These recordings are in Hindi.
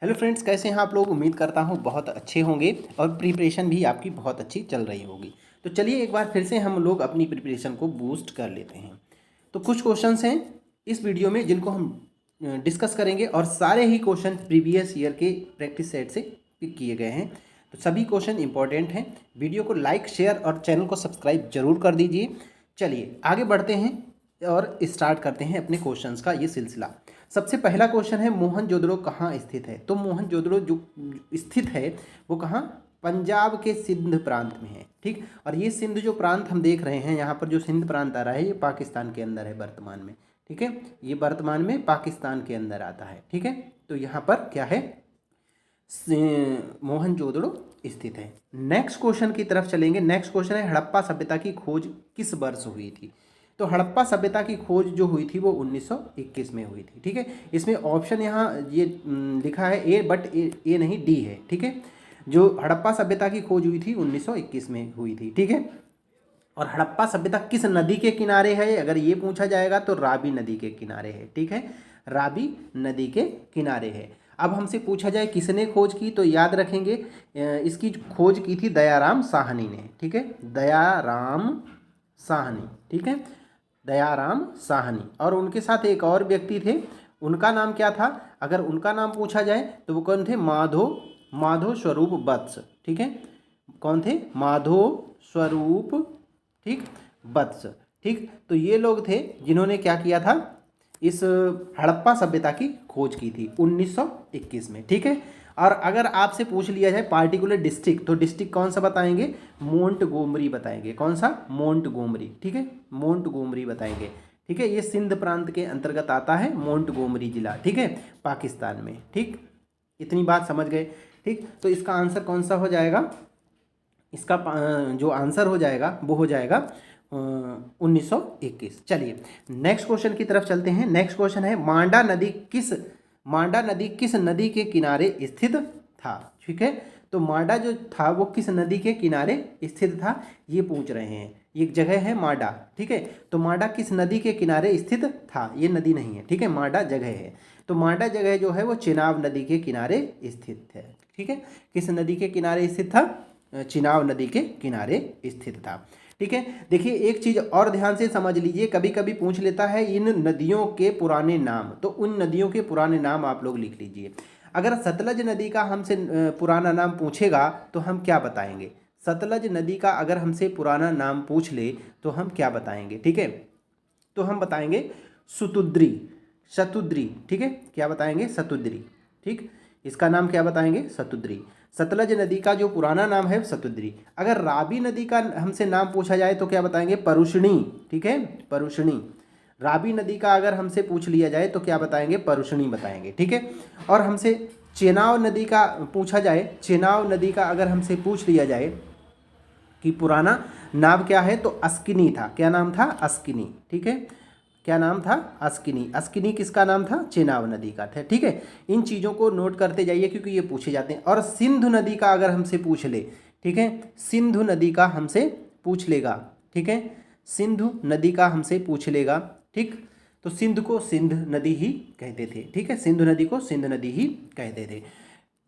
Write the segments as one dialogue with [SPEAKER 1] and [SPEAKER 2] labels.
[SPEAKER 1] हेलो फ्रेंड्स, कैसे हैं आप लोग। उम्मीद करता हूँ बहुत अच्छे होंगे और प्रिपरेशन भी आपकी बहुत अच्छी चल रही होगी। तो चलिए एक बार फिर से हम लोग अपनी प्रिपरेशन को बूस्ट कर लेते हैं। तो कुछ क्वेश्चंस हैं इस वीडियो में जिनको हम डिस्कस करेंगे और सारे ही क्वेश्चन प्रीवियस ईयर के प्रैक्टिस सेट से पिक किए गए हैं। तो सभी क्वेश्चन इंपॉर्टेंट हैं। वीडियो को लाइक, शेयर और चैनल को सब्सक्राइब जरूर कर दीजिए। चलिए आगे बढ़ते हैं और स्टार्ट करते हैं अपने क्वेश्चंस का ये सिलसिला। सबसे पहला क्वेश्चन है, मोहनजोदड़ो कहाँ स्थित है। तो मोहनजोदड़ो जो स्थित है वो कहाँ, पंजाब के सिंध प्रांत में है। ठीक, और ये सिंध जो प्रांत हम देख रहे हैं यहाँ पर, जो सिंध प्रांत आ रहा है ये पाकिस्तान के अंदर है वर्तमान में। ठीक है, ये वर्तमान में पाकिस्तान के अंदर आता है। ठीक है, तो यहाँ पर क्या है, मोहनजोदड़ो स्थित है। नेक्स्ट क्वेश्चन की तरफ चलेंगे। नेक्स्ट क्वेश्चन है, हड़प्पा सभ्यता की खोज किस वर्ष हुई थी। तो हड़प्पा सभ्यता की खोज जो हुई थी वो 1921 में हुई थी। ठीक है, इसमें ऑप्शन यहाँ ये लिखा है ए, बट ए नहीं, डी है। ठीक है, जो हड़प्पा सभ्यता की खोज हुई थी 1921 में हुई थी। ठीक है, और हड़प्पा सभ्यता किस नदी के किनारे है, अगर ये पूछा जाएगा तो रावी नदी के किनारे है। ठीक है, रावी नदी के किनारे है। अब हमसे पूछा जाए किसने खोज की, तो याद रखेंगे इसकी खोज की थी दयाराम साहनी ने। ठीक है, दयाराम साहनी। ठीक है, दयाराम साहनी। और उनके साथ एक और व्यक्ति थे, उनका नाम क्या था, अगर उनका नाम पूछा जाए तो वो कौन थे, माधो स्वरूप वत्स। ठीक है, कौन थे, माधो स्वरूप, ठीक, वत्स। ठीक, तो ये लोग थे जिन्होंने क्या किया था, इस हड़प्पा सभ्यता की खोज की थी 1921 में। ठीक है, और अगर आपसे पूछ लिया जाए पार्टिकुलर डिस्ट्रिक्ट, तो डिस्ट्रिक्ट कौन सा बताएंगे, मोंटगोमरी बताएंगे। कौन सा, मोंटगोमरी। ठीक है, मोंटगोमरी बताएंगे। ठीक है, ये सिंध प्रांत के अंतर्गत आता है, मोंटगोमरी जिला। ठीक है, पाकिस्तान में। ठीक, इतनी बात समझ गए। ठीक, तो इसका आंसर कौन सा हो जाएगा, इसका जो आंसर हो जाएगा वो हो जाएगा 1921। चलिए नेक्स्ट क्वेश्चन की तरफ चलते हैं। नेक्स्ट क्वेश्चन है, मांडा नदी किस नदी के किनारे स्थित था। ठीक है, तो मांडा जो था वो किस नदी के किनारे स्थित था, ये पूछ रहे हैं। एक जगह है मांडा। ठीक है, तो मांडा किस नदी के किनारे स्थित था, ये नदी नहीं है। ठीक है, मांडा जगह है। तो मांडा जगह जो है वो चिनाब नदी के किनारे स्थित है। ठीक है, किस नदी के किनारे स्थित था, चिनाब नदी के किनारे स्थित था। ठीक है, देखिए एक चीज़ और ध्यान से समझ लीजिए, कभी कभी पूछ लेता है इन नदियों के पुराने नाम, तो उन नदियों के पुराने नाम आप लोग लिख लीजिए। अगर सतलज नदी का हमसे पुराना नाम पूछेगा तो हम क्या बताएंगे, सतलज नदी का अगर हमसे पुराना नाम पूछ ले तो हम क्या बताएंगे। ठीक है, तो हम बताएंगे सुतुद्री, शतुद्री। ठीक है, क्या बताएंगे, सतुद्री। ठीक, इसका नाम क्या बताएंगे, सतुद्री। सतलज नदी का जो पुराना नाम है सतुद्री। अगर रावी नदी का हमसे नाम पूछा जाए तो क्या बताएंगे, परुषणी। ठीक है, परुषणी। रावी नदी का अगर हमसे पूछ लिया जाए तो क्या बताएंगे, परुषणी बताएंगे। ठीक है, और हमसे चेनाब नदी का पूछा जाए, चेनाब नदी का अगर हमसे पूछ लिया जाए कि पुराना नाम क्या है, तो अस्किनी था। क्या नाम था, अस्किनी। ठीक है, क्या नाम था, अस्किनी। अस्किनी किसका नाम था, चेनाब नदी का था। ठीक है, इन चीज़ों को नोट करते जाइए क्योंकि ये पूछे जाते हैं। और सिंधु नदी का अगर हमसे पूछ ले, ठीक है, सिंधु नदी का हमसे पूछ लेगा। ठीक है, सिंधु नदी का हमसे पूछ लेगा। ठीक, तो सिंध को सिंध नदी ही कहते थे। ठीक है, सिंधु नदी को सिंध नदी ही कहते थे।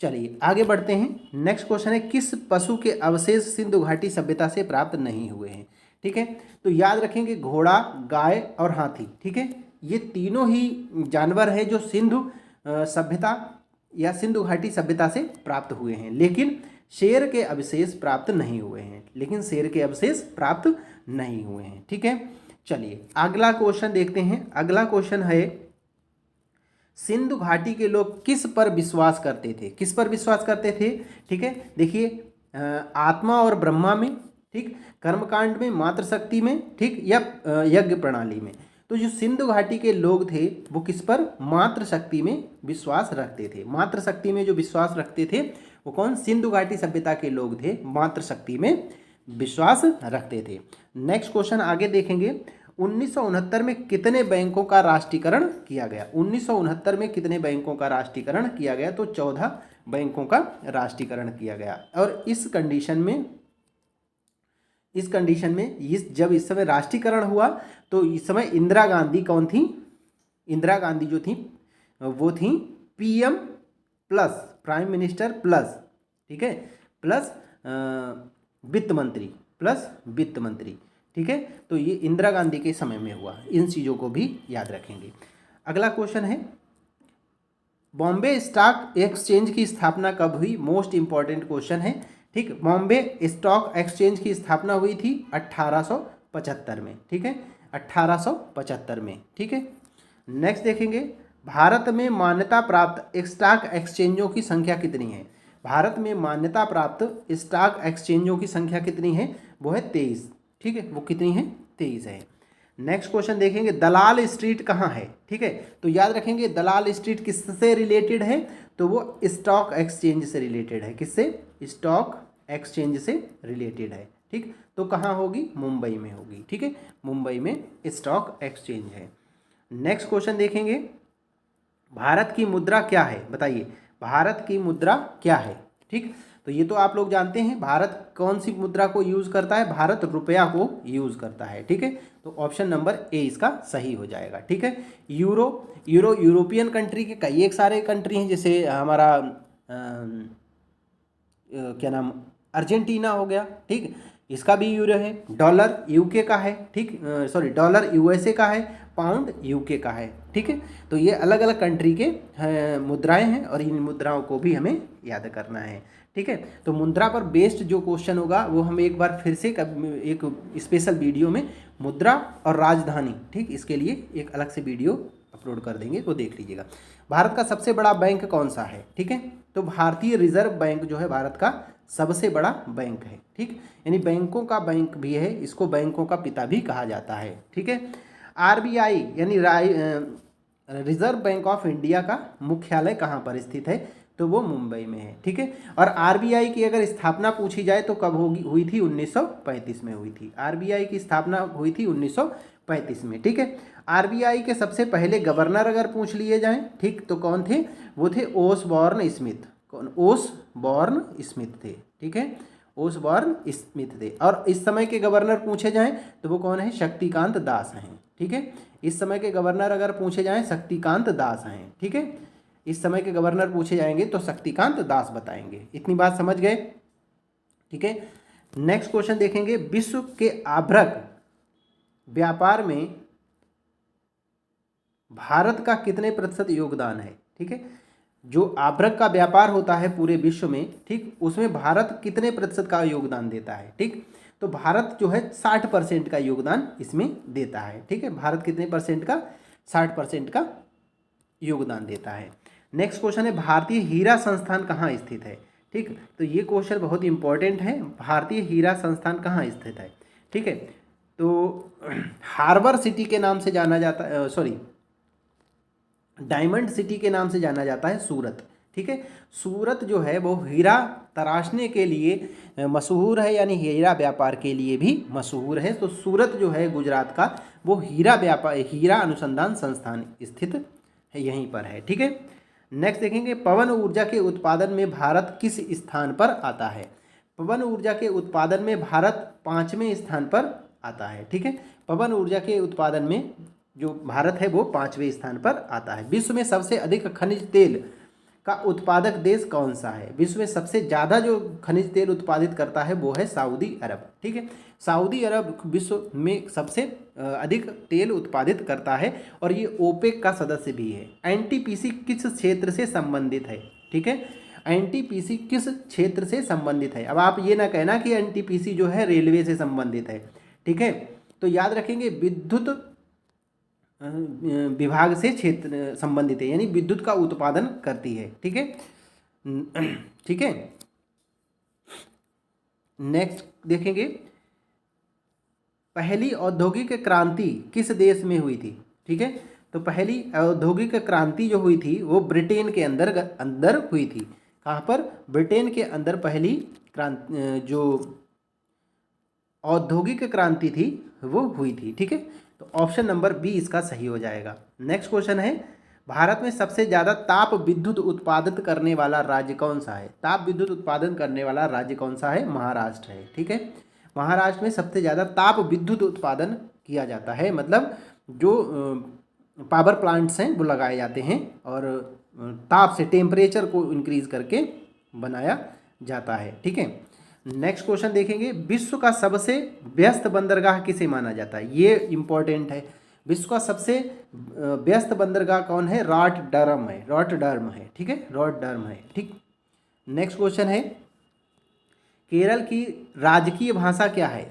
[SPEAKER 1] चलिए आगे बढ़ते हैं। नेक्स्ट क्वेश्चन है, किस पशु के अवशेष सिंधु घाटी सभ्यता से प्राप्त नहीं हुए हैं। ठीक है, तो याद रखेंगे घोड़ा, गाय और हाथी। ठीक है, ये तीनों ही जानवर हैं जो सिंधु सभ्यता या सिंधु घाटी सभ्यता से प्राप्त हुए हैं, लेकिन शेर के अवशेष प्राप्त नहीं हुए हैं, लेकिन शेर के अवशेष प्राप्त नहीं हुए हैं। ठीक है, चलिए अगला क्वेश्चन देखते हैं। अगला क्वेश्चन है, सिंधु घाटी के लोग किस पर विश्वास करते थे, किस पर विश्वास करते थे। ठीक है, देखिए आत्मा और ब्रह्मा में, ठीक, कर्मकांड में, मातृशक्ति में, ठीक, या यज्ञ प्रणाली में। तो जो सिंधु घाटी के लोग थे वो किस पर, मातृशक्ति में विश्वास रखते थे। मातृशक्ति में जो विश्वास रखते थे वो कौन, सिंधु घाटी सभ्यता के लोग थे, मातृशक्ति में विश्वास रखते थे। नेक्स्ट क्वेश्चन आगे देखेंगे। 1969 में कितने बैंकों का राष्ट्रीयकरण किया गया। 1969 में कितने बैंकों का राष्ट्रीयकरण किया गया, तो 14 बैंकों का राष्ट्रीयकरण किया गया। और इस कंडीशन में जब इस समय राष्ट्रीयकरण हुआ तो इस समय इंदिरा गांधी कौन थी, इंदिरा गांधी जो थी वो थी PM plus prime minister plus, ठीक है, प्लस वित्त मंत्री, प्लस वित्त मंत्री, ठीक है। तो ये इंदिरा गांधी के समय में हुआ, इन चीज़ों को भी याद रखेंगे। अगला क्वेश्चन है बॉम्बे स्टॉक एक्सचेंज की स्थापना कब हुई? मोस्ट इंपॉर्टेंट क्वेश्चन है, ठीक। बॉम्बे स्टॉक एक्सचेंज की स्थापना हुई थी 1875 में, ठीक है, 1875 में, ठीक है। नेक्स्ट देखेंगे भारत में मान्यता प्राप्त स्टॉक एक्सचेंजों की संख्या कितनी है? भारत में मान्यता प्राप्त स्टॉक एक्सचेंजों की संख्या कितनी है? वो है 23, ठीक है, वो कितनी है? 23 है। नेक्स्ट क्वेश्चन देखेंगे दलाल स्ट्रीट कहाँ है? ठीक है, तो याद रखेंगे दलाल स्ट्रीट किससे रिलेटेड है? तो वो स्टॉक एक्सचेंज से रिलेटेड है। किससे? स्टॉक एक्सचेंज से रिलेटेड है, ठीक। तो कहाँ होगी? मुंबई में होगी, ठीक है, मुंबई में स्टॉक एक्सचेंज है। नेक्स्ट क्वेश्चन देखेंगे भारत की मुद्रा क्या है? बताइए भारत की मुद्रा क्या है? ठीक, तो ये तो आप लोग जानते हैं। भारत कौन सी मुद्रा को यूज़ करता है? भारत रुपया को यूज़ करता है, ठीक है। तो ऑप्शन नंबर ए इसका सही हो जाएगा, ठीक है। यूरोपियन कंट्री के कई एक सारे कंट्री हैं, जैसे हमारा क्या नाम, अर्जेंटीना हो गया, ठीक, इसका भी यूरो है। डॉलर यूके का है, ठीक, सॉरी डॉलर यूएसए का है, पाउंड यूके का है, ठीक है। तो ये अलग अलग कंट्री के मुद्राएं हैं और इन मुद्राओं को भी हमें याद करना है, ठीक है। तो मुद्रा पर बेस्ड जो क्वेश्चन होगा वो हम एक बार फिर से एक स्पेशल वीडियो में मुद्रा और राजधानी, ठीक, इसके लिए एक अलग से वीडियो अपलोड कर देंगे, वो देख लीजिएगा। भारत का सबसे बड़ा बैंक कौन सा है? ठीक है, तो भारतीय रिजर्व बैंक जो है भारत का सबसे बड़ा बैंक है, ठीक, यानी बैंकों का बैंक भी है, इसको बैंकों का पिता भी कहा जाता है, ठीक है। आरबीआई यानी रिजर्व बैंक ऑफ इंडिया का मुख्यालय कहाँ पर स्थित है? तो वो मुंबई में है, ठीक है। और आरबीआई की अगर स्थापना पूछी जाए तो कब हुई थी? 1935 में हुई थी। आरबीआई की स्थापना हुई थी 1935 में, ठीक है। आरबीआई के सबसे पहले गवर्नर अगर पूछ लिए जाएं, ठीक, तो कौन थे? वो थे ओसबॉर्न स्मिथ। कौन? ओसबॉर्न स्मिथ थे, ठीक है, ओसबॉर्न स्मिथ थे। और इस समय के गवर्नर पूछे जाएं तो वो कौन है? शक्तिकांत दास हैं, ठीक है। इस समय के गवर्नर अगर पूछे जाएं शक्तिकांत दास हैं, ठीक है। इस समय के गवर्नर पूछे जाएंगे तो शक्तिकांत दास बताएंगे। इतनी बात समझ गए, ठीक है। नेक्स्ट क्वेश्चन देखेंगे विश्व के आभ्रक व्यापार में भारत का कितने प्रतिशत योगदान है? ठीक है, जो आभ्रक का व्यापार होता है पूरे विश्व में, ठीक, उसमें भारत कितने प्रतिशत का योगदान देता है? ठीक, तो भारत जो है 60% का योगदान इसमें देता है, ठीक है। भारत कितने परसेंट का? 60% का योगदान देता है। नेक्स्ट क्वेश्चन है भारतीय हीरा संस्थान कहाँ स्थित है? ठीक, तो ये क्वेश्चन बहुत इंपॉर्टेंट है। भारतीय हीरा संस्थान कहाँ स्थित है? ठीक है, तो हार्बर सिटी के नाम से जाना जाता है, सॉरी डायमंड सिटी के नाम से जाना जाता है सूरत, ठीक है। सूरत जो है वो हीरा तराशने के लिए मशहूर है, यानी हीरा व्यापार के लिए भी मशहूर है। तो सूरत जो है गुजरात का, वो हीरा अनुसंधान संस्थान स्थित है, यहीं पर है, ठीक है। नेक्स्ट देखेंगे पवन ऊर्जा के उत्पादन में भारत किस स्थान पर आता है? पवन ऊर्जा के उत्पादन में भारत 5वें स्थान पर आता है, ठीक है। पवन ऊर्जा के उत्पादन में जो भारत है वो 5वें स्थान पर आता है। विश्व में सबसे अधिक खनिज तेल का उत्पादक देश कौन सा है? विश्व में सबसे ज़्यादा जो खनिज तेल उत्पादित करता है वो है सऊदी अरब, ठीक है। सऊदी अरब विश्व में सबसे अधिक तेल उत्पादित करता है और ये ओपेक का सदस्य भी है। एनटीपीसी किस क्षेत्र से संबंधित है? ठीक है, एनटीपीसी किस क्षेत्र से संबंधित है? अब आप ये ना कहना कि एनटीपीसी जो है रेलवे से संबंधित है, ठीक है। तो याद रखेंगे विद्युत विभाग से क्षेत्र संबंधित है, यानी विद्युत का उत्पादन करती है, ठीक है, ठीक है। नेक्स्ट देखेंगे पहली औद्योगिक क्रांति किस देश में हुई थी? ठीक है, तो पहली औद्योगिक क्रांति जो हुई थी वो ब्रिटेन के अंदर हुई थी। कहाँ पर? ब्रिटेन के अंदर पहली क्रांति जो औद्योगिक क्रांति थी वो हुई थी, ठीक है। तो ऑप्शन नंबर बी इसका सही हो जाएगा। नेक्स्ट क्वेश्चन है भारत में सबसे ज़्यादा ताप विद्युत उत्पादित करने वाला राज्य कौन सा है? ताप विद्युत उत्पादन करने वाला राज्य कौन सा है? महाराष्ट्र है, ठीक है। महाराष्ट्र में सबसे ज़्यादा ताप विद्युत उत्पादन किया जाता है, मतलब जो पावर प्लांट्स हैं वो लगाए जाते हैं और ताप से, टेम्परेचर को इंक्रीज करके बनाया जाता है। ठीक है, नेक्स्ट क्वेश्चन देखेंगे, विश्व का सबसे व्यस्त बंदरगाह किसे माना जाता है? ये इंपॉर्टेंट है। विश्व का सबसे व्यस्त बंदरगाह कौन है? रॉटरडैम है, रॉटरडैम है। ठीक है, रॉटरडैम है। ठीक, नेक्स्ट क्वेश्चन है, केरल की राजकीय भाषा क्या है?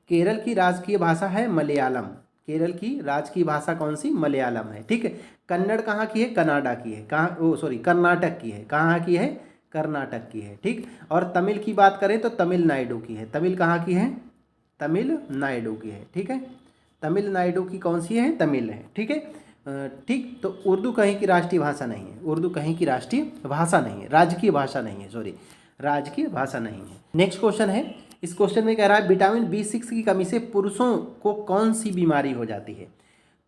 [SPEAKER 1] केरल की राजकीय भाषा है मलयालम। केरल की राजकीय भाषा कौन सी? मलयालम है। ठीक है, कन्नड़ कहाँ की है? कनाडा की है। कहाँ, ओ सॉरी, कर्नाटक की है। कहाँ की है? कर्नाटक की है। ठीक, और तमिल की बात करें तो तमिलनाडु की है। तमिल कहाँ की है? तमिलनाडु की है। ठीक है, तमिलनाडु की कौन सी है? तमिल है। ठीक है, ठीक, तो उर्दू कहीं की राष्ट्रीय भाषा नहीं है। उर्दू कहीं की राष्ट्रीय भाषा नहीं है, राजकीय भाषा नहीं है, सॉरी, राजकीय भाषा नहीं है। नेक्स्ट क्वेश्चन है, इस क्वेश्चन में कह रहा है विटामिन B6 की कमी से पुरुषों को कौन सी बीमारी हो जाती है?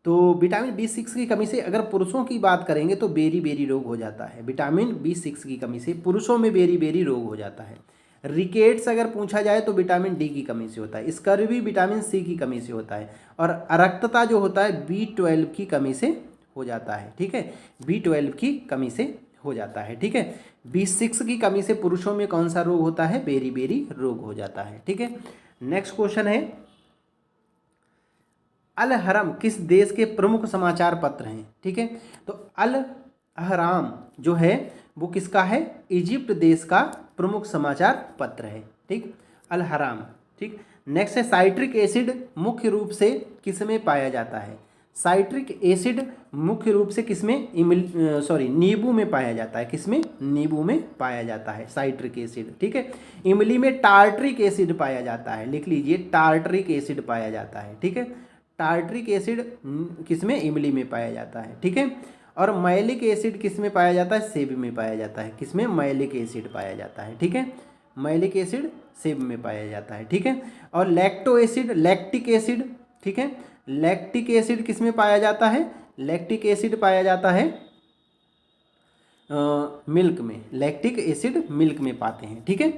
[SPEAKER 1] तो विटामिन B6 की कमी से अगर पुरुषों की बात करेंगे तो बेरी बेरी रोग हो जाता है। विटामिन B6 की कमी से पुरुषों में बेरी बेरी रोग हो जाता है। रिकेट्स अगर पूछा जाए तो विटामिन D की कमी से होता है। स्कर्वी विटामिन C की कमी से होता है। और अरक्तता जो होता है B12 की कमी से हो जाता है। ठीक है, B12 की कमी से हो जाता है। ठीक है, B6 की कमी से पुरुषों में कौन सा रोग होता है? बेरी बेरी रोग हो जाता है। ठीक है, नेक्स्ट क्वेश्चन है, अल हरम किस देश के प्रमुख समाचार पत्र हैं? ठीक है, तो अल अहराम जो है वो किसका है? इजिप्ट देश का प्रमुख समाचार पत्र है। ठीक, अल हराम। ठीक, नेक्स्ट है, साइट्रिक एसिड मुख्य रूप से किसमें पाया जाता है? साइट्रिक एसिड मुख्य रूप से किसमें? नींबू में पाया जाता है। किसमें? नींबू में पाया जाता है साइट्रिक एसिड। ठीक है, इमली में टार्ट्रिक एसिड पाया जाता है। लिख लीजिए, टार्ट्रिक एसिड पाया जाता है। ठीक है, टार्ट्रिक एसिड किसमें? इमली में पाया जाता है। ठीक है, और मैलिक एसिड किसमें पाया जाता है? सेब में पाया जाता है। किसमें? मैलिक एसिड पाया जाता है। ठीक है, मैलिक एसिड सेब में पाया जाता है। ठीक है, और लैक्टो एसिड, लैक्टिक एसिड, ठीक है, लैक्टिक एसिड किसमें पाया जाता है? लैक्टिक एसिड पाया जाता है मिल्क में। लैक्टिक एसिड मिल्क में पाते हैं। ठीक है,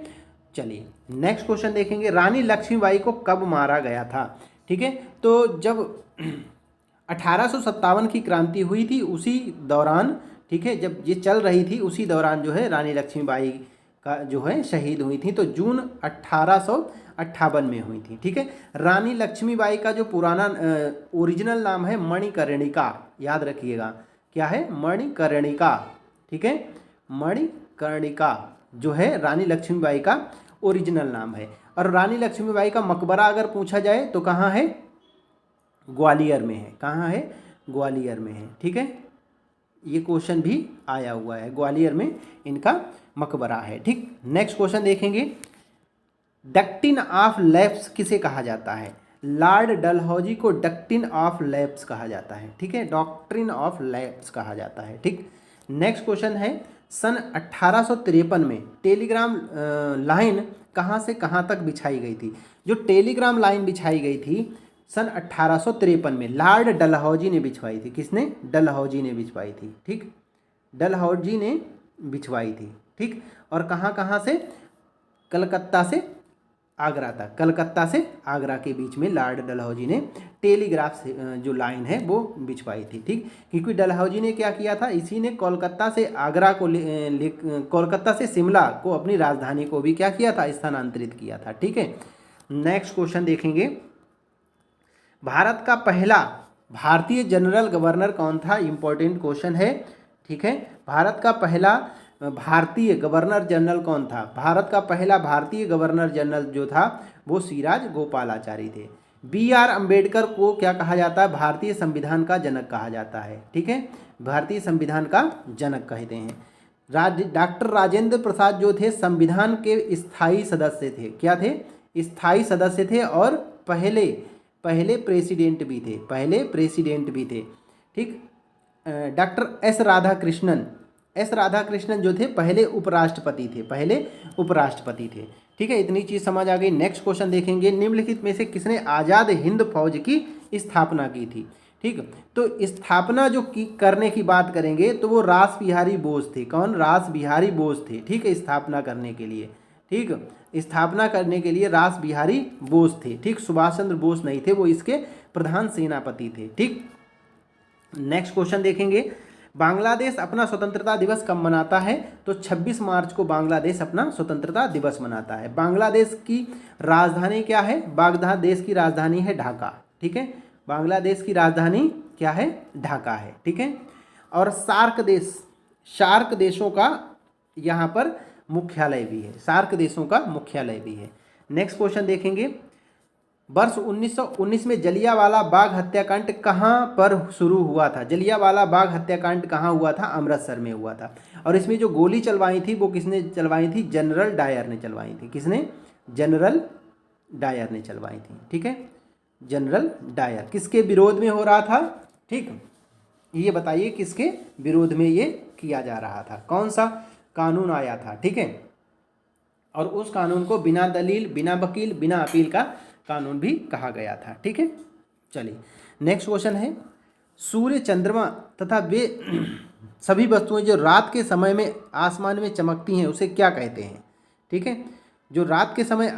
[SPEAKER 1] चलिए नेक्स्ट क्वेश्चन देखेंगे, रानी लक्ष्मीबाई को कब मारा गया था? ठीक है, तो जब 1857 की क्रांति हुई थी उसी दौरान, ठीक है, जब ये चल रही थी उसी दौरान जो है रानी लक्ष्मीबाई का जो है शहीद हुई थी। तो जून 1858 में हुई थी। ठीक है, रानी लक्ष्मीबाई का जो पुराना ओरिजिनल नाम है मणिकर्णिका, याद रखिएगा, क्या है? मणिकर्णिका। ठीक है, मणिकर्णिका जो है रानी लक्ष्मीबाई का ओरिजिनल नाम है। और रानी लक्ष्मीबाई का मकबरा अगर पूछा जाए तो कहाँ है? ग्वालियर में है। कहाँ है? ग्वालियर में है। ठीक है, ये क्वेश्चन भी आया हुआ है, ग्वालियर में इनका मकबरा है। ठीक, नेक्स्ट क्वेश्चन देखेंगे, डक्टिन ऑफ लैप्स किसे कहा जाता है? लॉर्ड डलहौजी को डक्टिन ऑफ लैप्स कहा जाता है। ठीक है, डॉक्ट्रिन ऑफ लैप्स कहा जाता है। ठीक, नेक्स्ट क्वेश्चन है, सन 1853 में टेलीग्राम लाइन कहाँ से कहाँ तक बिछाई गई थी? जो टेलीग्राम लाइन बिछाई गई थी सन 1853 में लॉर्ड डलहौजी ने बिछवाई थी। किसने? डलहौजी ने बिछवाई थी। ठीक, डलहौजी ने बिछवाई थी। ठीक, और कहाँ कहाँ से? कलकत्ता से आगरा तक। कलकत्ता से आगरा के बीच में लॉर्ड डलहौजी ने टेलीग्राफ से जो लाइन है वो बिछवाई थी। ठीक, क्योंकि डलहौजी ने क्या किया था, इसी ने कोलकाता से आगरा को कोलकाता से शिमला को अपनी राजधानी को भी क्या किया था? स्थानांतरित किया था। ठीक है, नेक्स्ट क्वेश्चन देखेंगे, भारत का पहला भारतीय जनरल गवर्नर कौन था? इंपॉर्टेंट क्वेश्चन है। ठीक है, भारत का पहला भारतीय गवर्नर जनरल कौन था? भारत का पहला भारतीय गवर्नर जनरल जो था वो सिराज गोपालाचारी थे। B.R. अम्बेडकर को क्या कहा जाता है? भारतीय संविधान का जनक कहा जाता है। ठीक है, भारतीय संविधान का जनक कहते हैं। डॉक्टर राजेंद्र प्रसाद जो थे संविधान के स्थायी सदस्य थे। क्या थे? स्थायी सदस्य थे और पहले प्रेसिडेंट भी थे। पहले प्रेसिडेंट भी थे। ठीक, डॉक्टर एस राधाकृष्णन जो थे पहले उपराष्ट्रपति थे। पहले उपराष्ट्रपति थे। ठीक है, इतनी चीज़ समझ आ गई। नेक्स्ट क्वेश्चन देखेंगे, निम्नलिखित में से किसने आज़ाद हिंद फौज की स्थापना की थी? ठीक, तो स्थापना जो करने की बात करेंगे तो वो रास बिहारी बोस थे। कौन? रास बिहारी बोस थे। ठीक है, स्थापना करने के लिए। ठीक, स्थापना करने के लिए रास बिहारी बोस थे। ठीक, सुभाष चंद्र बोस नहीं थे, वो इसके प्रधान सेनापति थे। ठीक, नेक्स्ट क्वेश्चन देखेंगे, बांग्लादेश अपना स्वतंत्रता दिवस कब मनाता है? तो 26 मार्च को बांग्लादेश अपना स्वतंत्रता दिवस मनाता है। बांग्लादेश की राजधानी क्या है? बांग्लादेश की राजधानी है ढाका। ठीक है, बांग्लादेश की राजधानी क्या है? ढाका है। ठीक है, और सार्क देशों का यहाँ पर मुख्यालय भी है, सार्क देशों का मुख्यालय भी है। नेक्स्ट क्वेश्चन देखेंगे, वर्ष 1919 में जलियांवाला बाग हत्याकांड कहाँ पर शुरू हुआ था? जलियांवाला बाग हत्याकांड कहाँ हुआ था? अमृतसर में हुआ था। और इसमें जो गोली चलवाई थी वो किसने चलवाई थी? जनरल डायर ने चलवाई थी। किसने? जनरल डायर ने चलवाई थी। ठीक है, जनरल डायर। किसके विरोध में हो रहा था? ठीक, ये बताइए किसके विरोध में ये किया जा रहा था? कौन सा कानून आया था? ठीक है, और उस कानून को बिना दलील, बिना वकील, बिना अपील का कानून भी कहा गया था। ठीक है, चलिए नेक्स्ट क्वेश्चन है, सूर्य, चंद्रमा तथा वे सभी वस्तुएं जो रात के समय में आसमान में चमकती हैं उसे क्या कहते हैं? ठीक है, जो रात के समय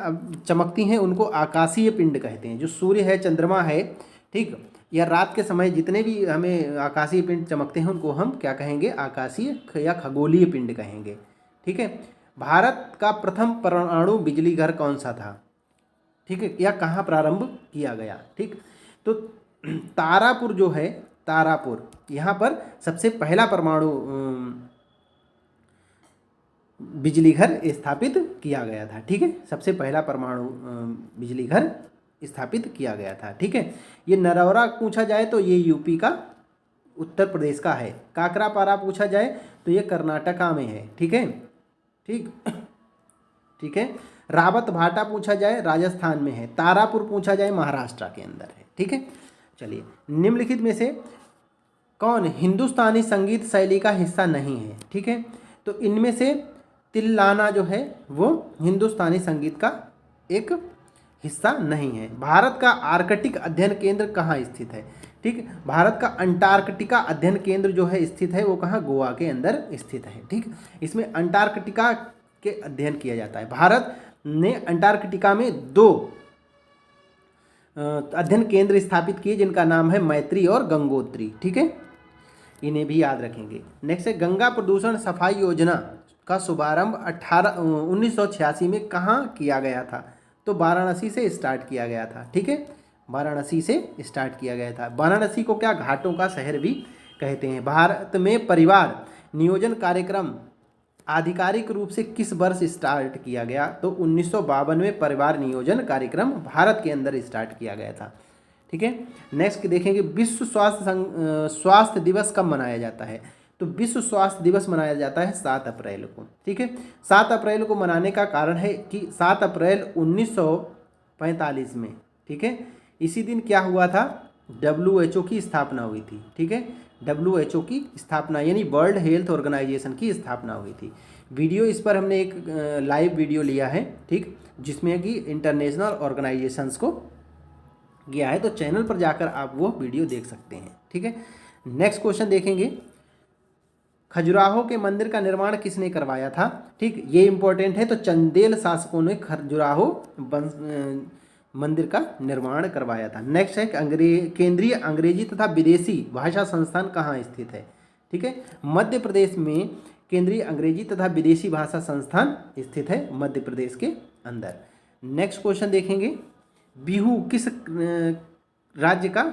[SPEAKER 1] चमकती हैं उनको आकाशीय पिंड कहते हैं। जो सूर्य है, चंद्रमा है, ठीक, या रात के समय जितने भी हमें आकाशीय पिंड चमकते हैं उनको हम क्या कहेंगे? आकाशीय या खगोलीय पिंड कहेंगे। ठीक है, भारत का प्रथम परमाणु बिजली घर कौन सा था? ठीक है, या कहाँ प्रारंभ किया गया? ठीक, तो तारापुर जो है, तारापुर, यहाँ पर सबसे पहला परमाणु बिजली घर स्थापित किया गया था। ठीक है, सबसे पहला परमाणु बिजली घर स्थापित किया गया था। ठीक है, ये नरौरा पूछा जाए तो ये यूपी का, उत्तर प्रदेश का है। काकरापारा पूछा जाए तो ये कर्नाटका में है। ठीक है, ठीक है, रावत भाटा पूछा जाए राजस्थान में है। तारापुर पूछा जाए महाराष्ट्र के अंदर है। ठीक है, चलिए निम्नलिखित में से कौन हिंदुस्तानी संगीत शैली का हिस्सा नहीं है? ठीक है, तो इनमें से तिल्लाना जो है वो हिंदुस्तानी संगीत का एक हिस्सा नहीं है। भारत का आर्कटिक अध्ययन केंद्र कहाँ स्थित है? ठीक, भारत का अंटार्कटिका अध्ययन केंद्र जो है स्थित है वो कहाँ? गोवा के अंदर स्थित है। ठीक, इसमें अंटार्कटिका के अध्ययन किया जाता है। भारत ने अंटार्कटिका में 2 अध्ययन केंद्र स्थापित किए जिनका नाम है मैत्री और गंगोत्री। ठीक है, इन्हें भी याद रखेंगे। नेक्स्ट है, गंगा प्रदूषण सफाई योजना का शुभारंभ 1986 में कहाँ किया गया था? तो वाराणसी से स्टार्ट किया गया था। ठीक है, वाराणसी से स्टार्ट किया गया था। वाराणसी को क्या घाटों का शहर भी कहते हैं। भारत में परिवार नियोजन कार्यक्रम आधिकारिक रूप से किस वर्ष स्टार्ट किया गया? तो 1952 में परिवार नियोजन कार्यक्रम भारत के अंदर स्टार्ट किया गया था। ठीक है, नेक्स्ट देखेंगे, विश्व स्वास्थ्य दिवस कब मनाया जाता है? तो विश्व स्वास्थ्य दिवस मनाया जाता है 7 अप्रैल को। ठीक है, 7 अप्रैल को मनाने का कारण है कि 7 अप्रैल 1945 में, ठीक है, इसी दिन क्या हुआ था? WHO की स्थापना हुई थी। ठीक है, WHO की स्थापना यानी वर्ल्ड हेल्थ ऑर्गेनाइजेशन की स्थापना हुई थी। वीडियो इस पर हमने एक लाइव वीडियो लिया है, ठीक, जिसमें कि इंटरनेशनल ऑर्गेनाइजेशंस को गया है, तो चैनल पर जाकर आप वो वीडियो देख सकते हैं। ठीक है, नेक्स्ट क्वेश्चन देखेंगे, खजुराहो के मंदिर का निर्माण किसने करवाया था? ठीक, ये इंपॉर्टेंट है। तो चंदेल शासकों ने खजुराहो मंदिर का निर्माण करवाया था। नेक्स्ट है, केंद्रीय अंग्रेजी तथा विदेशी भाषा संस्थान कहाँ स्थित है? ठीक है, मध्य प्रदेश में केंद्रीय अंग्रेजी तथा विदेशी भाषा संस्थान स्थित है, मध्य प्रदेश के अंदर। नेक्स्ट क्वेश्चन देखेंगे, बिहू किस राज्य का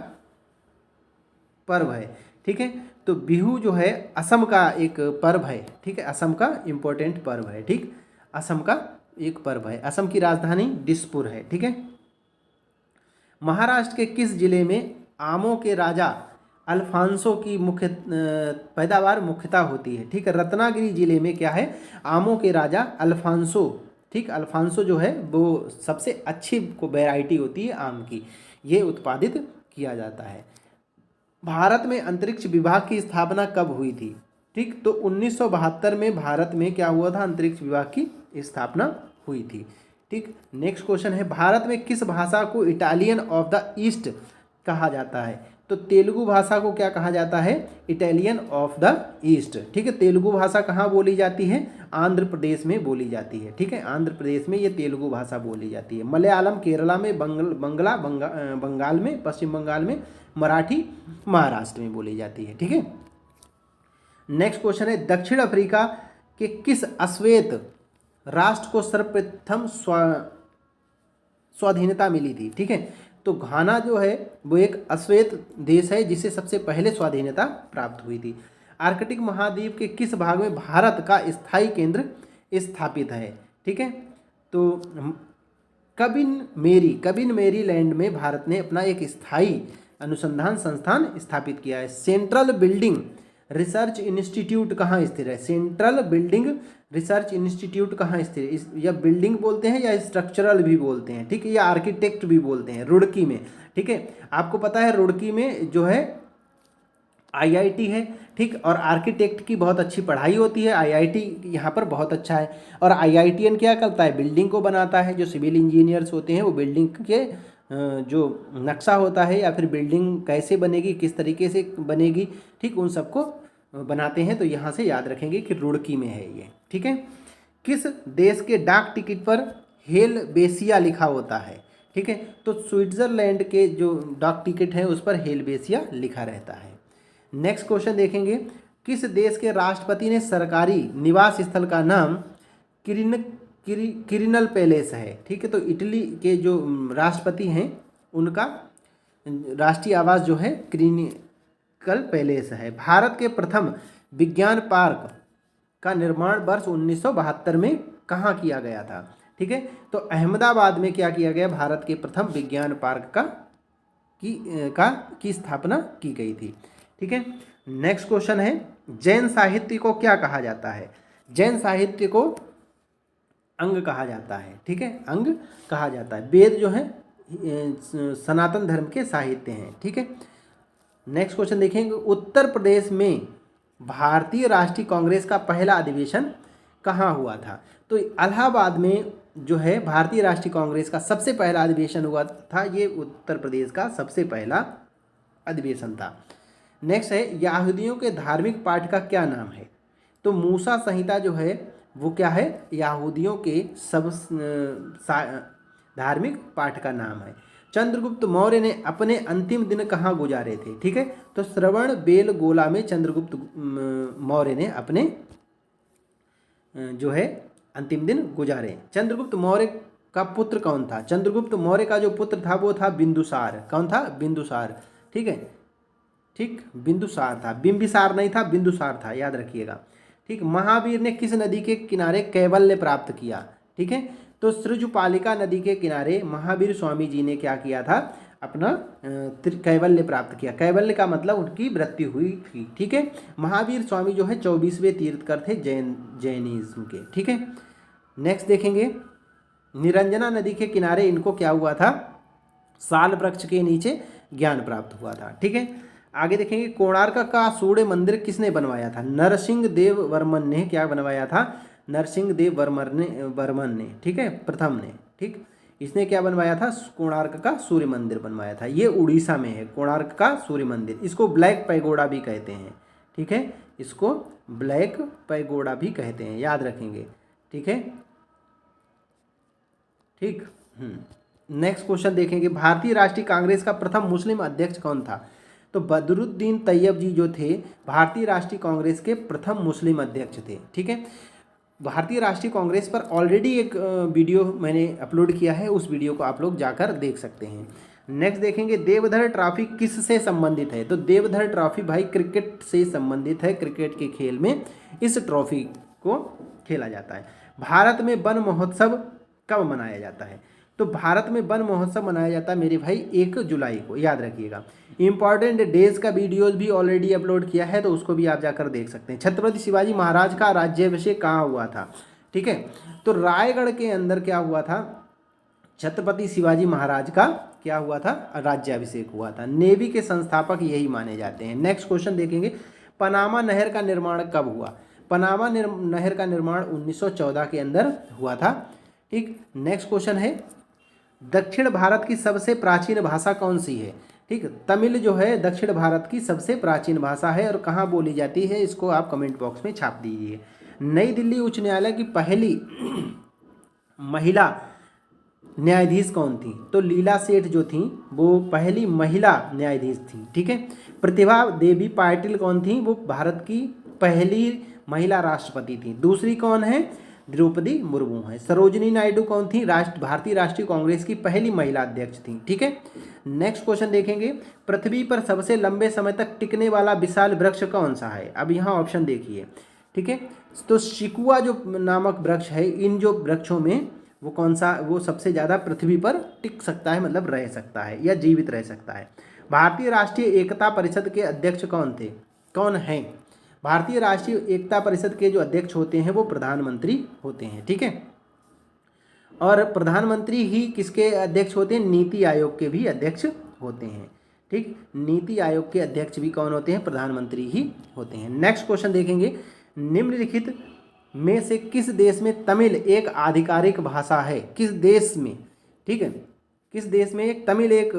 [SPEAKER 1] पर्व है? ठीक है, तो बिहू जो है असम का एक पर्व है। ठीक है, असम का इम्पोर्टेंट पर्व है। ठीक, असम का एक पर्व है। असम की राजधानी दिसपुर है। ठीक है, महाराष्ट्र के किस जिले में आमों के राजा अल्फांसो की पैदावार मुख्यतः होती है? ठीक है, रत्नागिरी जिले में क्या है? आमों के राजा अल्फांसो। ठीक, अल्फांसो जो है वो सबसे अच्छी को वैरायटी होती है आम की, ये उत्पादित किया जाता है। भारत में अंतरिक्ष विभाग की स्थापना कब हुई थी? ठीक, तो 1972 में भारत में क्या हुआ था? अंतरिक्ष विभाग की स्थापना हुई थी। ठीक, नेक्स्ट क्वेश्चन है, भारत में किस भाषा को इटालियन ऑफ द ईस्ट कहा जाता है? तो तेलुगु भाषा को क्या कहा जाता है? Italian of the east. ठीक है, तेलुगु भाषा कहाँ बोली जाती है? आंध्र प्रदेश में बोली जाती है। ठीक है, आंध्र प्रदेश में ये तेलुगु भाषा बोली जाती है। मलयालम केरला में, बंगाल में, पश्चिम बंगाल में, मराठी महाराष्ट्र में बोली जाती है। ठीक है, नेक्स्ट क्वेश्चन है, दक्षिण अफ्रीका के किस अश्वेत राष्ट्र को सर्वप्रथम स्वाधीनता मिली थी? ठीक है, तो घाना जो है वो एक अश्वेत देश है जिसे सबसे पहले स्वाधीनता प्राप्त हुई थी। आर्कटिक महाद्वीप के किस भाग में भारत का स्थायी केंद्र स्थापित है? ठीक है, तो कबिन मेरीलैंड में भारत ने अपना एक स्थायी अनुसंधान संस्थान स्थापित किया है। सेंट्रल बिल्डिंग रिसर्च इंस्टीट्यूट कहाँ स्थित है? सेंट्रल बिल्डिंग रिसर्च इंस्टीट्यूट कहाँ स्थित है? या बिल्डिंग बोलते हैं या स्ट्रक्चरल भी बोलते हैं, ठीक है, या आर्किटेक्ट भी बोलते हैं, रुड़की में। ठीक है, आपको पता है रुड़की में जो है आईआईटी है, ठीक, और आर्किटेक्ट की बहुत अच्छी पढ़ाई होती है। आईआईटी यहाँ पर बहुत अच्छा है। और आईआईटीएन क्या करता है? बिल्डिंग को बनाता है। जो सिविल इंजीनियर्स होते हैं वो बिल्डिंग के जो नक्शा होता है या फिर बिल्डिंग कैसे बनेगी, किस तरीके से बनेगी, ठीक, उन सबको बनाते हैं। तो यहाँ से याद रखेंगे कि रुड़की में है ये। ठीक है, किस देश के डाक टिकट पर हेलवेसिया लिखा होता है? ठीक है, तो स्विट्जरलैंड के जो डाक टिकट है उस पर हेलवेसिया लिखा रहता है। नेक्स्ट क्वेश्चन देखेंगे, किस देश के राष्ट्रपति ने सरकारी निवास स्थल का नाम किरिनल पैलेस है? ठीक है, तो इटली के जो राष्ट्रपति हैं उनका राष्ट्रीय आवास जो है क्रिनिकल पैलेस है। भारत के प्रथम विज्ञान पार्क का निर्माण वर्ष 1972 में कहाँ किया गया था? ठीक है, तो अहमदाबाद में क्या किया गया? भारत के प्रथम विज्ञान पार्क की स्थापना की गई थी। ठीक है, नेक्स्ट क्वेश्चन है, जैन साहित्य को क्या कहा जाता है? जैन साहित्य को अंग कहा जाता है। ठीक है, अंग कहा जाता है। वेद जो है सनातन धर्म के साहित्य हैं। ठीक है, नेक्स्ट क्वेश्चन देखेंगे, उत्तर प्रदेश में भारतीय राष्ट्रीय कांग्रेस का पहला अधिवेशन कहाँ हुआ था? तो इलाहाबाद में जो है भारतीय राष्ट्रीय कांग्रेस का सबसे पहला अधिवेशन हुआ था। ये उत्तर प्रदेश का सबसे पहला अधिवेशन था। नेक्स्ट है, यहूदियों के धार्मिक पाठ का क्या नाम है? तो मूसा संहिता जो है वो क्या है? यहूदियों के सब धार्मिक पाठ का नाम है। चंद्रगुप्त मौर्य ने अपने अंतिम दिन कहाँ गुजारे थे? ठीक है, तो श्रवण बेलगोला में चंद्रगुप्त मौर्य ने अपने जो है अंतिम दिन गुजारे। चंद्रगुप्त मौर्य का पुत्र कौन था? चंद्रगुप्त मौर्य का जो पुत्र था वो था बिंदुसार। कौन था? बिंदुसार। ठीक है, ठीक, बिंदुसार था, बिंबिसार नहीं था, बिंदुसार था, याद रखिएगा। ठीक, महावीर ने किस नदी के किनारे कैवल्य प्राप्त किया? ठीक है, तो सृजपालिका नदी के किनारे महावीर स्वामी जी ने क्या किया था? अपना कैवल्य प्राप्त किया। कैवल्य का मतलब उनकी मृत्यु हुई थी। ठीक है, महावीर स्वामी जो है 24वें तीर्थकर थे जैनिज्म के। ठीक है, नेक्स्ट देखेंगे, निरंजना नदी के किनारे इनको क्या हुआ था? साल वृक्ष के नीचे ज्ञान प्राप्त हुआ था। ठीक है, आगे देखेंगे, कोणार्क का सूर्य मंदिर किसने बनवाया था? नरसिंह देव वर्मन ने क्या बनवाया था? नरसिंह देव वर्मन ने, ठीक है, प्रथम ने। ठीक, इसने क्या बनवाया था? कोणार्क का सूर्य मंदिर बनवाया था। ये उड़ीसा में है कोणार्क का सूर्य मंदिर। इसको ब्लैक पैगोडा भी कहते हैं। ठीक है, इसको ब्लैक पैगोडा भी कहते हैं, याद रखेंगे। ठीक है, ठीक। नेक्स्ट क्वेश्चन देखेंगे, भारतीय राष्ट्रीय कांग्रेस का प्रथम मुस्लिम अध्यक्ष कौन था? तो बदरुद्दीन तैयब जी जो थे भारतीय राष्ट्रीय कांग्रेस के प्रथम मुस्लिम अध्यक्ष थे। ठीक है, भारतीय राष्ट्रीय कांग्रेस पर ऑलरेडी एक वीडियो मैंने अपलोड किया है, उस वीडियो को आप लोग जाकर देख सकते हैं। नेक्स्ट देखेंगे, देवधर ट्रॉफी किससे संबंधित है? तो देवधर ट्रॉफी भाई क्रिकेट से संबंधित है। क्रिकेट के खेल में इस ट्रॉफी को खेला जाता है। भारत में वन महोत्सव कब मनाया जाता है? तो भारत में वन महोत्सव मनाया जाता है मेरे भाई 1 जुलाई को, याद रखिएगा। इंपॉर्टेंट डेज का वीडियोस भी ऑलरेडी अपलोड किया है, तो उसको भी आप जाकर देख सकते हैं। छत्रपति शिवाजी महाराज का राज्याभिषेक कहाँ हुआ था? ठीक है, तो रायगढ़ के अंदर क्या हुआ था? छत्रपति शिवाजी महाराज का क्या हुआ था? राज्याभिषेक हुआ था। नेवी के संस्थापक यही माने जाते हैं। नेक्स्ट क्वेश्चन देखेंगे, पनामा नहर का निर्माण कब हुआ? पनामा नहर का निर्माण 1914 के अंदर हुआ था। ठीक, नेक्स्ट क्वेश्चन है, दक्षिण भारत की सबसे प्राचीन भाषा कौन सी है? ठीक, तमिल जो है दक्षिण भारत की सबसे प्राचीन भाषा है और कहाँ बोली जाती है, इसको आप कमेंट बॉक्स में छाप दीजिए। नई दिल्ली उच्च न्यायालय की पहली महिला न्यायाधीश कौन थी? तो लीला सेठ जो थी वो पहली महिला न्यायाधीश थी। ठीक है, प्रतिभा देवी पाटिल कौन थी? वो भारत की पहली महिला राष्ट्रपति थी। दूसरी कौन है? द्रौपदी मुर्मू है। सरोजिनी नायडू कौन थी? भारतीय राष्ट्रीय कांग्रेस की पहली महिला अध्यक्ष थी। ठीक है, नेक्स्ट क्वेश्चन देखेंगे, पृथ्वी पर सबसे लंबे समय तक टिकने वाला विशाल वृक्ष कौन सा है? अब यहाँ ऑप्शन देखिए। ठीक है, तो शिकुआ जो नामक वृक्ष है, इन जो वृक्षों में वो कौन सा, वो सबसे ज़्यादा पृथ्वी पर टिक सकता है, मतलब रह सकता है या जीवित रह सकता है। भारतीय राष्ट्रीय एकता परिषद के अध्यक्ष कौन थे, कौन हैं? भारतीय राष्ट्रीय एकता परिषद के जो अध्यक्ष होते हैं वो प्रधानमंत्री होते हैं। ठीक है, और प्रधानमंत्री ही किसके अध्यक्ष होते हैं? नीति आयोग के भी अध्यक्ष होते हैं। ठीक, नीति आयोग के अध्यक्ष भी कौन होते हैं? प्रधानमंत्री ही होते हैं। नेक्स्ट क्वेश्चन देखेंगे, निम्नलिखित में से किस देश में तमिल एक आधिकारिक भाषा है? किस देश में? ठीक है, किस देश में एक तमिल एक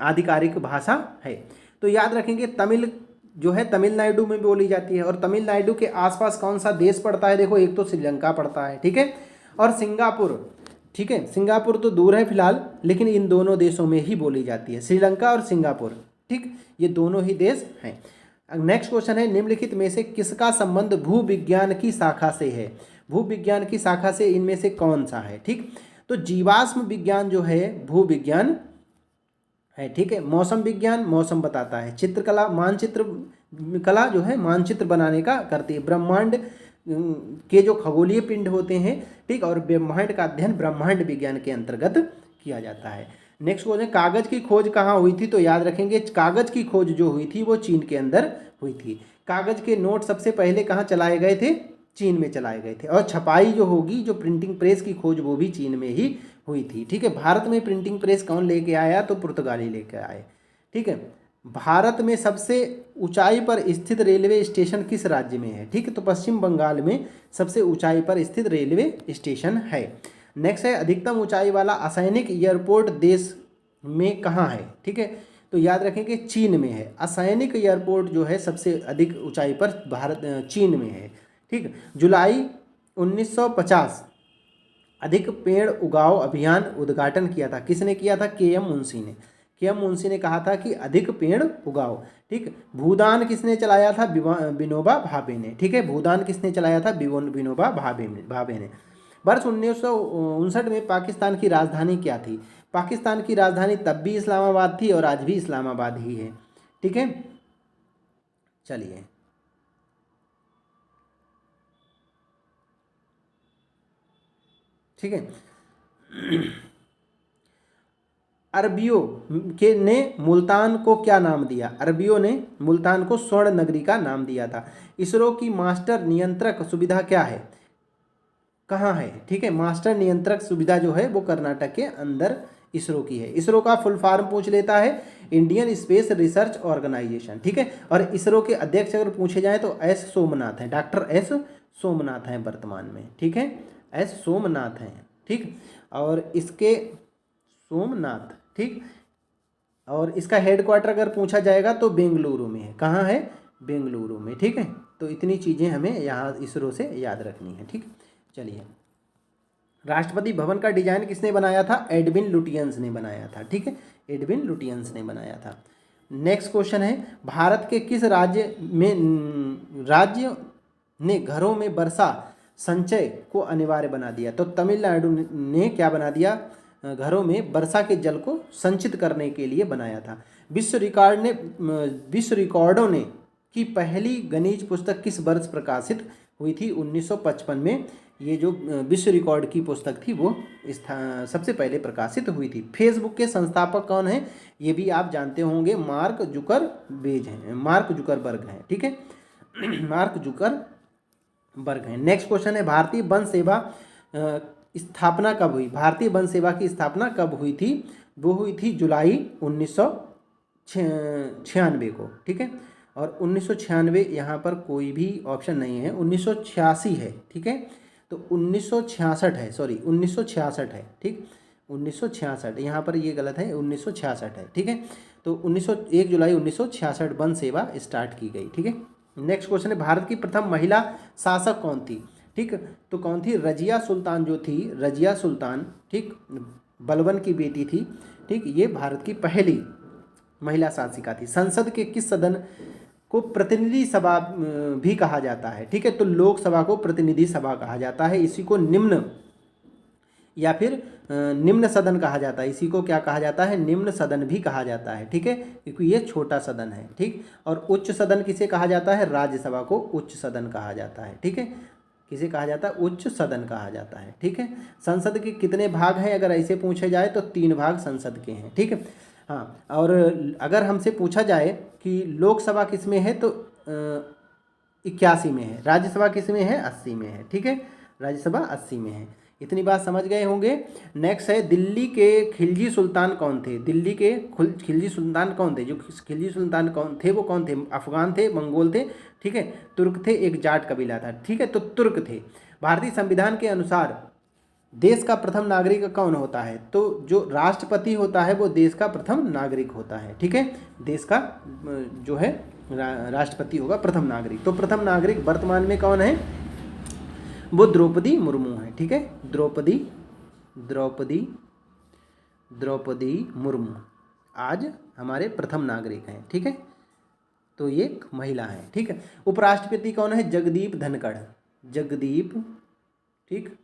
[SPEAKER 1] आधिकारिक भाषा है? तो याद रखेंगे, तमिल जो है तमिलनाडु में बोली जाती है, और तमिलनाडु के आसपास कौन सा देश पड़ता है? देखो, एक तो श्रीलंका पड़ता है, ठीक है, और सिंगापुर। ठीक है, सिंगापुर तो दूर है फिलहाल, लेकिन इन दोनों देशों में ही बोली जाती है, श्रीलंका और सिंगापुर। ठीक, ये दोनों ही देश हैं। नेक्स्ट क्वेश्चन है, निम्नलिखित में से किसका संबंध भूविज्ञान की शाखा से है? भूविज्ञान की शाखा से इनमें से कौन सा है? ठीक, तो जीवाश्म विज्ञान जो है भूविज्ञान है। ठीक है, मौसम विज्ञान मौसम बताता है, चित्रकला मानचित्र कला जो है मानचित्र बनाने का करती है, ब्रह्मांड के जो खगोलीय पिंड होते हैं, ठीक, और ब्रह्मांड का अध्ययन ब्रह्मांड विज्ञान के अंतर्गत किया जाता है। नेक्स्ट क्वेश्चन, कागज की खोज कहाँ हुई थी? तो याद रखेंगे, कागज की खोज जो हुई थी वो चीन के अंदर हुई थी। कागज के नोट सबसे पहले कहाँ चलाए गए थे? चीन में चलाए गए थे। और छपाई जो होगी, जो प्रिंटिंग प्रेस की खोज, वो भी चीन में ही हुई थी। ठीक है, भारत में प्रिंटिंग प्रेस कौन लेके आया? तो पुर्तगाली लेके आए। ठीक है, भारत में सबसे ऊंचाई पर स्थित रेलवे स्टेशन किस राज्य में है? ठीक है, तो पश्चिम बंगाल में सबसे ऊंचाई पर स्थित रेलवे स्टेशन है। नेक्स्ट है, अधिकतम ऊंचाई वाला असैनिक एयरपोर्ट देश में कहाँ है? ठीक है, तो याद रखेंगे चीन में है। असैनिक एयरपोर्ट जो है सबसे अधिक ऊंचाई पर भारत चीन में है। ठीक, जुलाई 1950 अधिक पेड़ उगाओ अभियान उद्घाटन किया था, किसने किया था? के एम मुंशी ने। के एम मुंशी ने कहा था कि अधिक पेड़ उगाओ। ठीक, भूदान किसने चलाया था? विनोबा भावे ने। ठीक है, भूदान किसने चलाया था? विनोबा भावे ने। वर्ष 1959 में पाकिस्तान की राजधानी क्या थी? पाकिस्तान की राजधानी तब भी इस्लामाबाद थी और आज भी इस्लामाबाद ही है। ठीक है, चलिए, ठीक है, अरबियों के ने मुल्तान को क्या नाम दिया? अरबियों ने मुल्तान को स्वर्ण नगरी का नाम दिया था। इसरो की मास्टर नियंत्रक सुविधा क्या है? कहाँ है? ठीक है, मास्टर नियंत्रक सुविधा जो है वो कर्नाटक के अंदर इसरो की है। इसरो का फुल फॉर्म पूछ लेता है, इंडियन स्पेस रिसर्च ऑर्गेनाइजेशन। ठीक है, और इसरो के अध्यक्ष अगर पूछे जाए तो एस सोमनाथ हैं, डॉक्टर एस सोमनाथ हैं वर्तमान में। ठीक है, एस सोमनाथ हैं। ठीक, और इसके सोमनाथ, ठीक, और इसका हेडक्वार्टर अगर पूछा जाएगा तो बेंगलुरु में है। कहाँ है? बेंगलुरु में। ठीक है, तो इतनी चीज़ें हमें यहाँ इसरो से याद रखनी है। ठीक, चलिए, राष्ट्रपति भवन का डिजाइन किसने बनाया था? एडविन लुटियंस ने बनाया था। ठीक है, एडविन लुटियंस ने बनाया था। नेक्स्ट क्वेश्चन है, भारत के किस राज्य ने घरों में वर्षा संचय को अनिवार्य बना दिया? तो तमिलनाडु ने क्या बना दिया? घरों में वर्षा के जल को संचित करने के लिए बनाया था। विश्व रिकॉर्डों ने की पहली गणित पुस्तक किस वर्ष प्रकाशित हुई थी? 1955 में ये जो विश्व रिकॉर्ड की पुस्तक थी वो सबसे पहले प्रकाशित हुई थी। फेसबुक के संस्थापक कौन हैं? ये भी आप जानते होंगे, मार्क जुकरबर्ग हैं। ठीक है, मार्क जुकरबर्ग हैं। नेक्स्ट क्वेश्चन है, भारतीय वन सेवा स्थापना कब हुई? भारतीय वन सेवा की स्थापना कब हुई थी? वो हुई थी जुलाई 1996 को। ठीक है, और 1996 यहाँ पर कोई भी ऑप्शन नहीं है, 1986 है। ठीक है, तो 1966 है, सॉरी 1966 है। ठीक, 1966 यहाँ पर ये गलत है, 1966 है। ठीक है, तो 1 जुलाई 1966 वन सेवा स्टार्ट की गई। ठीक है, नेक्स्ट क्वेश्चन है, भारत की प्रथम महिला शासक कौन थी? ठीक, तो कौन थी? रजिया सुल्तान जो थी, रजिया सुल्तान, ठीक, बलबन की बेटी थी। ठीक, ये भारत की पहली महिला शासिका थी। संसद के किस सदन को प्रतिनिधि सभा भी कहा जाता है। ठीक है, तो लोकसभा को प्रतिनिधि सभा कहा जाता है। इसी को निम्न या फिर निम्न सदन कहा जाता है। इसी को क्या कहा जाता है? निम्न सदन भी कहा जाता है। ठीक है, क्योंकि ये छोटा सदन है। ठीक, और उच्च सदन किसे कहा जाता है? राज्यसभा को उच्च सदन कहा जाता है। ठीक है, किसे कहा जाता है? उच्च सदन कहा जाता है। ठीक है, संसद के कितने भाग हैं अगर ऐसे पूछे जाए तो 3 भाग संसद के हैं। ठीक है, हाँ, और अगर हमसे पूछा जाए कि लोकसभा किस में है तो 81 में है, राज्यसभा किस में है? 80 में है। ठीक है, राज्यसभा 80 में है। इतनी बात समझ गए होंगे। नेक्स्ट है, दिल्ली के खिलजी सुल्तान कौन थे? दिल्ली के खिलजी सुल्तान कौन थे? जो खिलजी सुल्तान कौन थे वो कौन थे? अफगान थे, मंगोल थे, ठीक है, तुर्क थे, एक जाट कबीला था। ठीक है, तो तुर्क थे। भारतीय संविधान के अनुसार देश का प्रथम नागरिक कौन होता है? तो जो राष्ट्रपति होता है वो देश का प्रथम नागरिक होता है। ठीक है, देश का जो है राष्ट्रपति होगा प्रथम नागरिक। तो प्रथम नागरिक वर्तमान में कौन है? वो द्रौपदी मुर्मू है। ठीक है, द्रौपदी मुर्मू आज हमारे प्रथम नागरिक हैं। ठीक है, तो ये एक महिला है। ठीक है, उपराष्ट्रपति कौन है? जगदीप धनखड़, ठीक,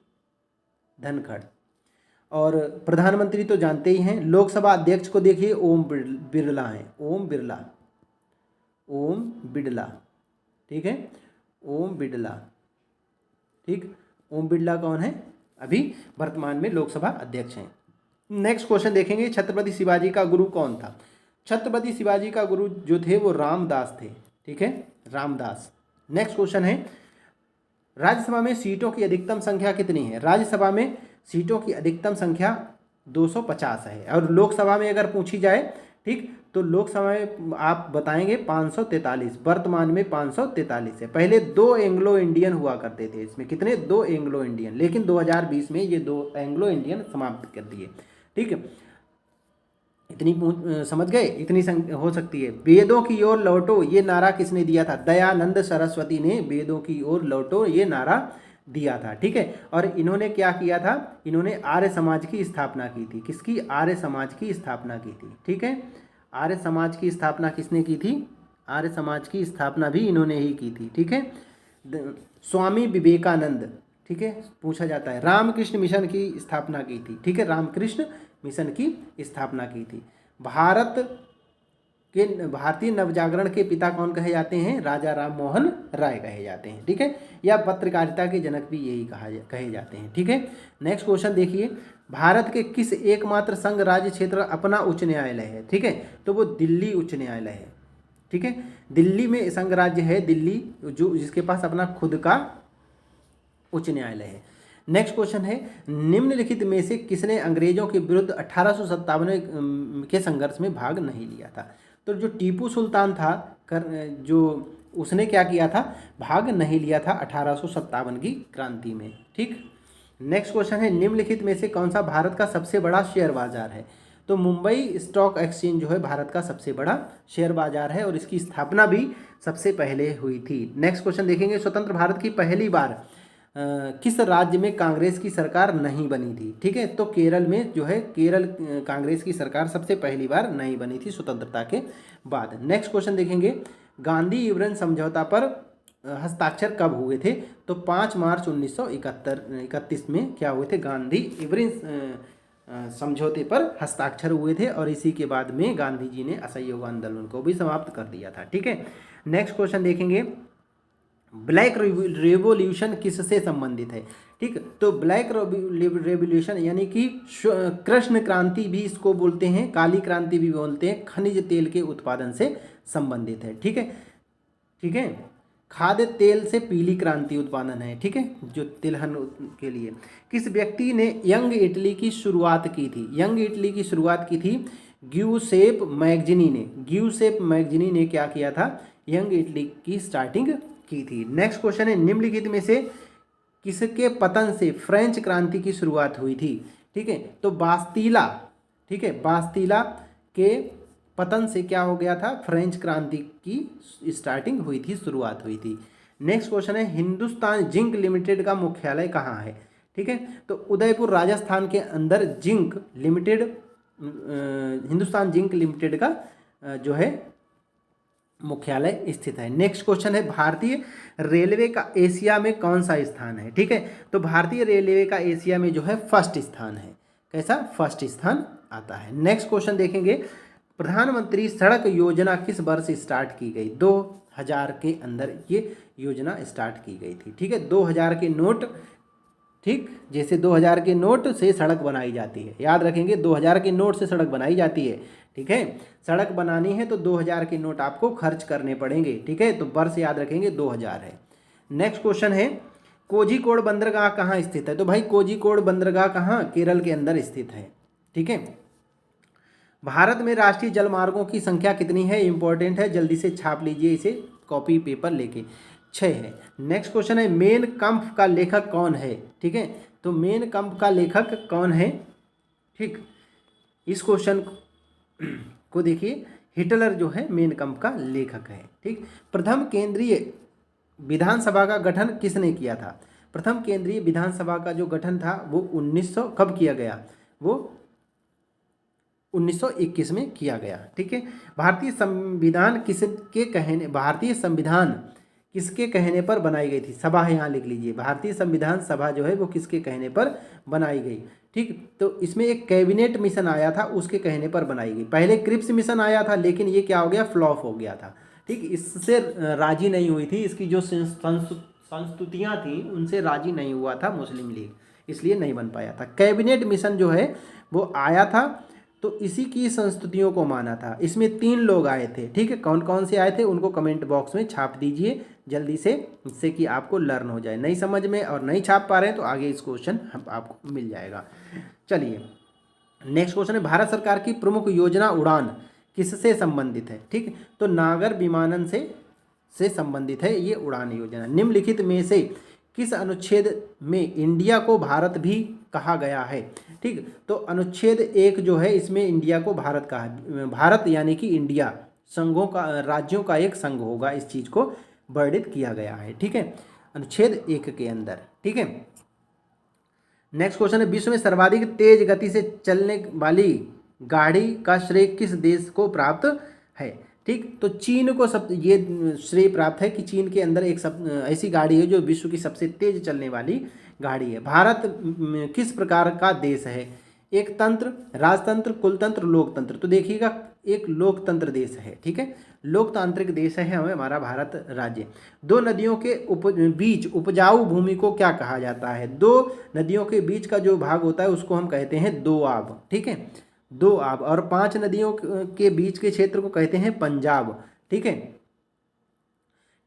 [SPEAKER 1] धनखड़। और प्रधानमंत्री तो जानते ही हैं। लोकसभा अध्यक्ष को देखिए, ओम बिरला हैं, ओम बिड़ला। ठीक है, ओम बिड़ला। ठीक, ओम बिड़ला कौन है? अभी वर्तमान में लोकसभा अध्यक्ष हैं। नेक्स्ट क्वेश्चन देखेंगे, छत्रपति शिवाजी का गुरु कौन था? छत्रपति शिवाजी का गुरु जो थे वो रामदास थे। ठीक है, रामदास। नेक्स्ट क्वेश्चन है, राज्यसभा में सीटों की अधिकतम संख्या कितनी है? राज्यसभा में सीटों की अधिकतम संख्या 250 है। और लोकसभा में अगर पूछी जाए, ठीक, तो लोकसभा में आप बताएंगे 543। वर्तमान में 543 है। पहले 2 एंग्लो इंडियन हुआ करते थे। इसमें कितने? 2 एंग्लो इंडियन, लेकिन 2020 में ये 2 एंग्लो इंडियन समाप्त कर दिए। ठीक है, इतनी समझ गए? इतनी हो सकती है। वेदों की ओर लौटो ये नारा किसने दिया था? दयानंद सरस्वती ने वेदों की ओर लौटो ये नारा दिया था। ठीक है, और इन्होंने क्या किया था? इन्होंने आर्य समाज की स्थापना की थी। किसकी? आर्य समाज की स्थापना की थी। ठीक है, आर्य समाज की स्थापना किसने की थी? आर्य समाज की स्थापना भी इन्होंने ही की थी। ठीक है, स्वामी विवेकानंद, ठीक है, पूछा जाता है, रामकृष्ण मिशन की स्थापना की थी। ठीक है, रामकृष्ण मिशन की स्थापना की थी। भारतीय नवजागरण के पिता कौन कहे जाते हैं? राजा राम मोहन राय कहे जाते हैं। ठीक है, या पत्रकारिता के जनक भी यही कहे जाते हैं। ठीक है, नेक्स्ट क्वेश्चन देखिए, भारत के किस एकमात्र संघ राज्य क्षेत्र अपना उच्च न्यायालय है? ठीक है, तो वो दिल्ली उच्च न्यायालय है। ठीक है, दिल्ली में संघ राज्य है दिल्ली, जो जिसके पास अपना खुद का उच्च न्यायालय है। नेक्स्ट क्वेश्चन है, निम्नलिखित में से किसने अंग्रेजों के विरुद्ध 1857 के संघर्ष में भाग नहीं लिया था? तो जो टीपू सुल्तान था जो उसने क्या किया था? भाग नहीं लिया था 1857 की क्रांति में। ठीक, नेक्स्ट क्वेश्चन है, निम्नलिखित में से कौन सा भारत का सबसे बड़ा शेयर बाजार है? तो मुंबई स्टॉक एक्सचेंज जो है भारत का सबसे बड़ा शेयर बाजार है और इसकी स्थापना भी सबसे पहले हुई थी। नेक्स्ट क्वेश्चन देखेंगे, स्वतंत्र भारत की पहली बार किस राज्य में कांग्रेस की सरकार नहीं बनी थी? ठीक है, तो केरल में जो है केरल कांग्रेस की सरकार सबसे पहली बार नहीं बनी थी स्वतंत्रता के बाद। नेक्स्ट क्वेश्चन देखेंगे, गांधी इवरन समझौता पर हस्ताक्षर कब हुए थे? तो 5 मार्च 1931 में क्या हुए थे? गांधी इवरन समझौते पर हस्ताक्षर हुए थे और इसी के बाद में गांधी जी ने असहयोग आंदोलन को भी समाप्त कर दिया था। ठीक है, नेक्स्ट क्वेश्चन देखेंगे, ब्लैक रेवोल्यूशन किससे संबंधित है? ठीक, तो ब्लैक रेवोल्यूशन यानी कि कृष्ण क्रांति भी इसको बोलते हैं, काली क्रांति भी बोलते हैं, खनिज तेल के उत्पादन से संबंधित है। ठीक है, ठीक है, खाद्य तेल से पीली क्रांति उत्पादन है। ठीक है, जो तिलहन के लिए। किस व्यक्ति ने यंग इटली की शुरुआत की थी? यंग इटली की शुरुआत की थी ग्यूसेप मैगजीनी ने। ग्यूसेप मैगजीनी ने क्या किया था? यंग इटली की स्टार्टिंग की थी। नेक्स्ट क्वेश्चन है, निम्नलिखित में से किसके पतन से फ्रेंच क्रांति की शुरुआत हुई थी? ठीक है, तो बास्तीला, ठीक है, बास्तीला के पतन से क्या हो गया था? फ्रेंच क्रांति की स्टार्टिंग हुई थी, शुरुआत हुई थी। नेक्स्ट क्वेश्चन है, हिंदुस्तान जिंक लिमिटेड का मुख्यालय कहाँ है? ठीक है, तो उदयपुर राजस्थान के अंदर zinc limited Hindustan zinc limited का जो है मुख्यालय स्थित है। नेक्स्ट क्वेश्चन है भारतीय रेलवे का एशिया में कौन सा स्थान है। ठीक है, तो भारतीय रेलवे का एशिया में जो है फर्स्ट स्थान है। कैसा? फर्स्ट स्थान आता है। नेक्स्ट क्वेश्चन देखेंगे, प्रधानमंत्री सड़क योजना किस वर्ष स्टार्ट की गई? 2000 के अंदर ये योजना स्टार्ट की गई थी। ठीक है, 2000 के नोट, ठीक, जैसे 2000 के नोट से सड़क बनाई जाती है, याद रखेंगे 2000 के नोट से सड़क बनाई जाती है। ठीक है, सड़क बनानी है तो 2000 के नोट आपको खर्च करने पड़ेंगे। ठीक है, तो वर्ष याद रखेंगे 2000 है। नेक्स्ट क्वेश्चन है, कोझिकोड बंदरगाह कहाँ स्थित है? तो भाई कोझिकोड बंदरगाह कहाँ? केरल के अंदर स्थित है। ठीक है, भारत में राष्ट्रीय जलमार्गों की संख्या कितनी है? इंपॉर्टेंट है, जल्दी से छाप लीजिए इसे कॉपी पेपर लेके। 6 है। नेक्स्ट क्वेश्चन है, मेन कम्फ का लेखक कौन है? ठीक है, तो मेन कम्फ का लेखक कौन है? ठीक, इस क्वेश्चन को देखिए, हिटलर जो है मेन कम्फ का लेखक है। ठीक, प्रथम केंद्रीय विधानसभा का गठन किसने किया था? प्रथम केंद्रीय विधानसभा का जो गठन था वो 1900 कब किया गया? वो 1921 में किया गया। ठीक है, भारतीय संविधान किसके कहने पर बनाई गई थी? सभा है, यहाँ लिख लीजिए, भारतीय संविधान सभा जो है वो किसके कहने पर बनाई गई? ठीक, तो इसमें एक कैबिनेट मिशन आया था, उसके कहने पर बनाई गई। पहले क्रिप्स मिशन आया था, लेकिन ये क्या हो गया? फ्लॉप हो गया था। ठीक, इससे राजी नहीं हुई थी, इसकी जो संस्तुतियाँ थी उनसे राजी नहीं हुआ था मुस्लिम लीग, इसलिए नहीं बन पाया था। कैबिनेट मिशन जो है वो आया था, तो इसी की संस्तुतियों को माना था। इसमें 3 लोग आए थे। ठीक है, कौन कौन से आए थे उनको कमेंट बॉक्स में छाप दीजिए जल्दी से, जिससे कि आपको लर्न हो जाए। नहीं समझ में और नहीं छाप पा रहे हैं तो आगे इस क्वेश्चन आपको मिल जाएगा। चलिए, नेक्स्ट क्वेश्चन है, भारत सरकार की प्रमुख योजना उड़ान किससे संबंधित है? ठीक, तो नागर विमानन से संबंधित है ये उड़ान योजना। निम्नलिखित में से किस अनुच्छेद में इंडिया को भारत भी कहा गया है? ठीक, तो अनुच्छेद 1 जो है इसमें इंडिया को भारत कहा है। भारत यानी कि इंडिया संघों का, राज्यों का एक संघ होगा, इस चीज़ को वर्णित किया गया है। ठीक है, अनुच्छेद 1 के अंदर। ठीक है, नेक्स्ट क्वेश्चन है, विश्व में सर्वाधिक तेज गति से चलने वाली गाड़ी का श्रेय किस देश को प्राप्त है? ठीक, तो चीन को ये श्रेय प्राप्त है कि चीन के अंदर एक ऐसी गाड़ी है जो विश्व की सबसे तेज चलने वाली गाड़ी है। भारत किस प्रकार का देश है? एक तंत्र, राजतंत्र, कुलतंत्र, लोकतंत्र। तो देखिएगा, एक लोकतंत्र देश है। ठीक है, लोकतांत्रिक देश है हमारा भारत राज्य। 2 नदियों के बीच उपजाऊ भूमि को क्या कहा जाता है? 2 नदियों के बीच का जो भाग होता है उसको हम कहते हैं दोआब। ठीक है, दोआब। और 5 नदियों के बीच के क्षेत्र को कहते हैं पंजाब। ठीक है,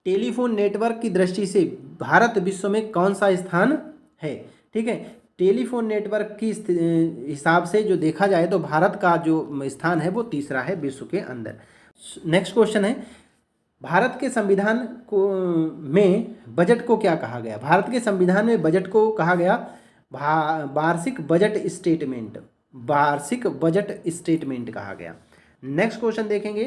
[SPEAKER 1] टेलीफोन नेटवर्क की दृष्टि से भारत विश्व में कौन सा स्थान है? ठीक है, टेलीफोन नेटवर्क की हिसाब से जो देखा जाए तो भारत का जो स्थान है वो तीसरा है विश्व के अंदर। नेक्स्ट क्वेश्चन है, भारत के संविधान में बजट को क्या कहा गया? भारत के संविधान में बजट को कहा गया वार्षिक बजट स्टेटमेंट। वार्षिक बजट स्टेटमेंट कहा गया। नेक्स्ट क्वेश्चन देखेंगे,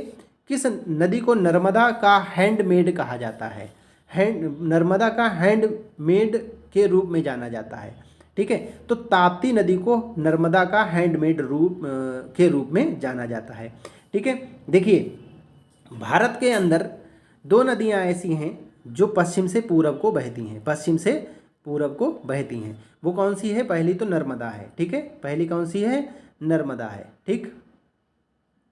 [SPEAKER 1] किस नदी को नर्मदा का हैंडमेड कहा जाता है? नर्मदा का हैंडमेड के रूप में जाना जाता है। ठीक है, तो ताप्ती नदी को नर्मदा का हैंडमेड के रूप में जाना जाता है। ठीक है, देखिए, भारत के अंदर 2 नदियां ऐसी हैं जो पश्चिम से पूरब को बहती हैं। पश्चिम से पूरब को बहती हैं, वो कौन सी है? पहली तो नर्मदा है। ठीक है, पहली कौन सी है? नर्मदा है। ठीक,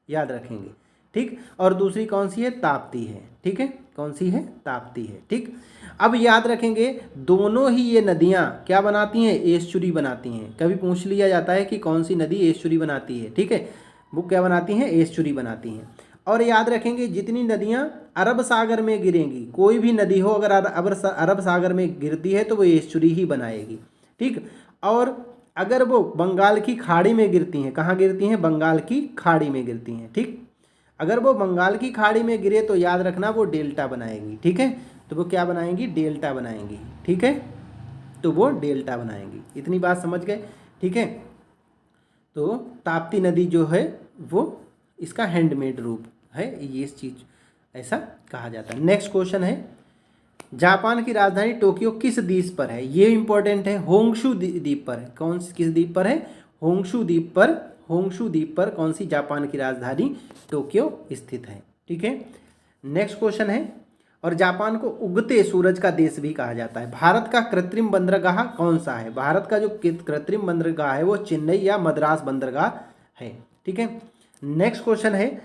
[SPEAKER 1] याद रखेंगे। ठीक, और दूसरी कौन सी है? ताप्ती है। ठीक है, कौन सी है? ताप्ती है। ठीक, अब याद रखेंगे, दोनों ही ये नदियाँ क्या बनाती हैं? एस्चुरी बनाती हैं। कभी पूछ लिया जाता है कि कौन सी नदी एस्चुरी बनाती है। ठीक है, वो क्या बनाती हैं? एस्चुरी बनाती हैं। और याद रखेंगे, जितनी नदियाँ अरब सागर में गिरेंगी, कोई भी नदी हो अगर अरब सागर में गिरती है तो वो एस्चुरी ही बनाएगी। ठीक, और अगर वो बंगाल की खाड़ी में गिरती हैं, कहाँ गिरती हैं? बंगाल की खाड़ी में गिरती हैं। ठीक, अगर वो बंगाल की खाड़ी में गिरे तो याद रखना वो डेल्टा बनाएंगी। ठीक है, तो वो क्या बनाएंगी? डेल्टा बनाएंगी। ठीक है, तो वो डेल्टा बनाएंगी। इतनी बात समझ गए? ठीक है, तो ताप्ती नदी जो है वो इसका हैंडमेड रूप है, ये इस चीज़ ऐसा कहा जाता है। नेक्स्ट क्वेश्चन है, जापान की राजधानी टोक्यो किस द्वीप पर है? ये इंपॉर्टेंट है, होंशु द्वीप पर है। किस द्वीप पर है? होंशु द्वीप पर। होंशु द्वीप पर कौन सी जापान की राजधानी टोक्यो स्थित है? ठीक है, नेक्स्ट क्वेश्चन है, और जापान को उगते सूरज का देश भी कहा जाता है। भारत का कृत्रिम बंदरगाह कौन सा है? भारत का जो कृत्रिम बंदरगाह है वो चेन्नई या मद्रास बंदरगाह है। ठीक है। नेक्स्ट क्वेश्चन है,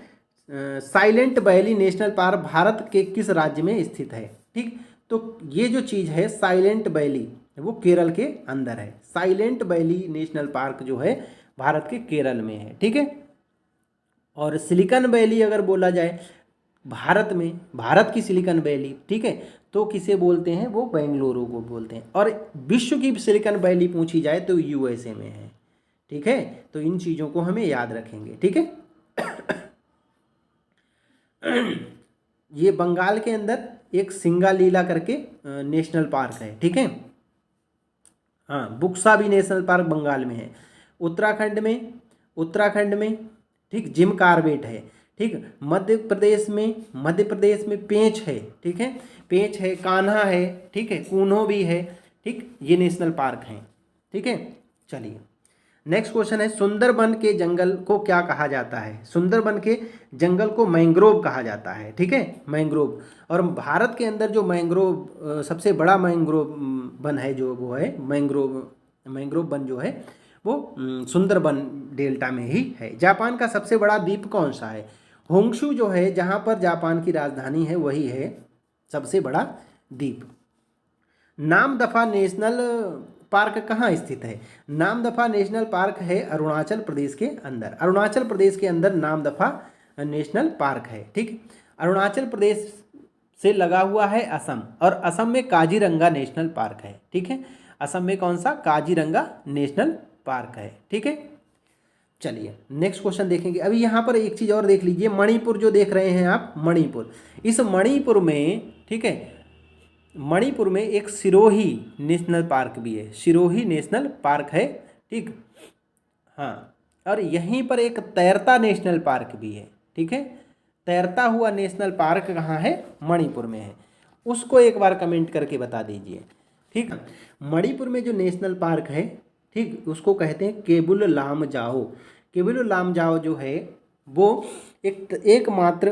[SPEAKER 1] silent valley national park Bharat के किस राज्य में स्थित है? ठीक, तो ये जो चीज़ है साइलेंट वैली वो केरल के अंदर है। साइलेंट वैली नेशनल पार्क जो है भारत के केरल में है। ठीक है। और सिलिकॉन वैली अगर बोला जाए भारत में, भारत की सिलिकॉन वैली, ठीक है, तो किसे बोलते हैं? वो बेंगलुरु को बोलते हैं। और विश्व की सिलिकॉन वैली पूछी जाए तो यूएसए में है। ठीक है, तो इन चीज़ों को हमें याद रखेंगे। ठीक है। ये बंगाल के अंदर एक सिंगालीला करके नेशनल पार्क है। ठीक है। हाँ, बुक्सा भी नेशनल पार्क बंगाल में है। उत्तराखंड में ठीक जिम कार्बेट है। ठीक, मध्य प्रदेश में पेंच है। ठीक है, पेंच है, कान्हा है, ठीक है, कूनो भी है। ठीक, ये नेशनल पार्क हैं। ठीक है। चलिए नेक्स्ट क्वेश्चन है, सुंदरबन के जंगल को क्या कहा जाता है? सुंदरबन के जंगल को मैंग्रोव कहा जाता है। ठीक है, मैंग्रोव। और भारत के अंदर जो मैंग्रोव सबसे बड़ा मैंग्रोव वन है जो वो है मैंग्रोव वन जो है वो सुंदरबन डेल्टा में ही है। जापान का सबसे बड़ा द्वीप कौन सा है? होंशु जो है, जहाँ पर जापान की राजधानी है, वही है सबसे बड़ा द्वीप। नामदफा नेशनल पार्क कहाँ स्थित है? नामदफा नेशनल पार्क है अरुणाचल प्रदेश के अंदर। अरुणाचल प्रदेश के अंदर नामदफा नेशनल पार्क है। ठीक, अरुणाचल प्रदेश से लगा हुआ है असम, और असम में काजीरंगा नेशनल पार्क है। ठीक है, असम में कौन सा? काजीरंगा नेशनल पार्क है। ठीक है। चलिए नेक्स्ट क्वेश्चन देखेंगे। अभी यहाँ पर एक चीज़ और देख लीजिए, मणिपुर जो देख रहे हैं आप, मणिपुर, इस मणिपुर में, ठीक है, मणिपुर में एक सिरोही नेशनल पार्क भी है। सिरोही नेशनल पार्क है। ठीक, हाँ, और यहीं पर एक तैरता नेशनल पार्क भी है। ठीक है, तैरता हुआ नेशनल पार्क कहाँ है? मणिपुर में है। उसको एक बार कमेंट करके बता दीजिए। ठीक, मणिपुर में जो नेशनल पार्क है, ठीक, उसको कहते हैं केबुल लामजाओ। केबुल लामजाओ जो है वो एकमात्र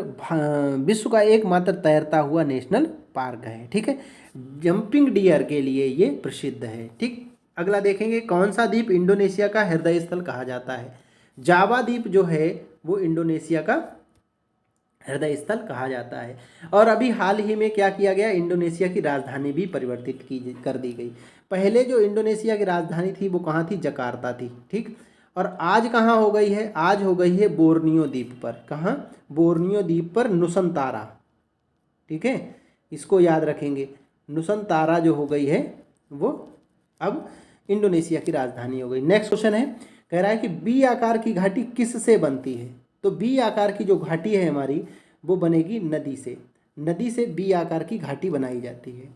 [SPEAKER 1] विश्व का एकमात्र तैरता हुआ नेशनल पार्क है। ठीक है, जंपिंग डियर के लिए ये प्रसिद्ध है। ठीक, अगला देखेंगे, कौन सा द्वीप इंडोनेशिया का हृदय स्थल कहा जाता है? जावा द्वीप जो है वो इंडोनेशिया का हृदय स्थल कहा जाता है। और अभी हाल ही में क्या किया गया? इंडोनेशिया की राजधानी भी परिवर्तित कर दी गई। पहले जो इंडोनेशिया की राजधानी थी वो कहाँ थी? जकार्ता थी। ठीक, और आज कहाँ हो गई है? आज हो गई है बोर्नियो द्वीप पर। कहाँ? बोर्नियो द्वीप पर नुसंतारा। ठीक है, इसको याद रखेंगे। नुसंतारा जो हो गई है वो अब इंडोनेशिया की राजधानी हो गई। नेक्स्ट क्वेश्चन है, कह रहा है कि बी आकार की घाटी किस से बनती है? तो बी आकार की जो घाटी है हमारी वो बनेगी नदी से। नदी से बी आकार की घाटी बनाई जाती है।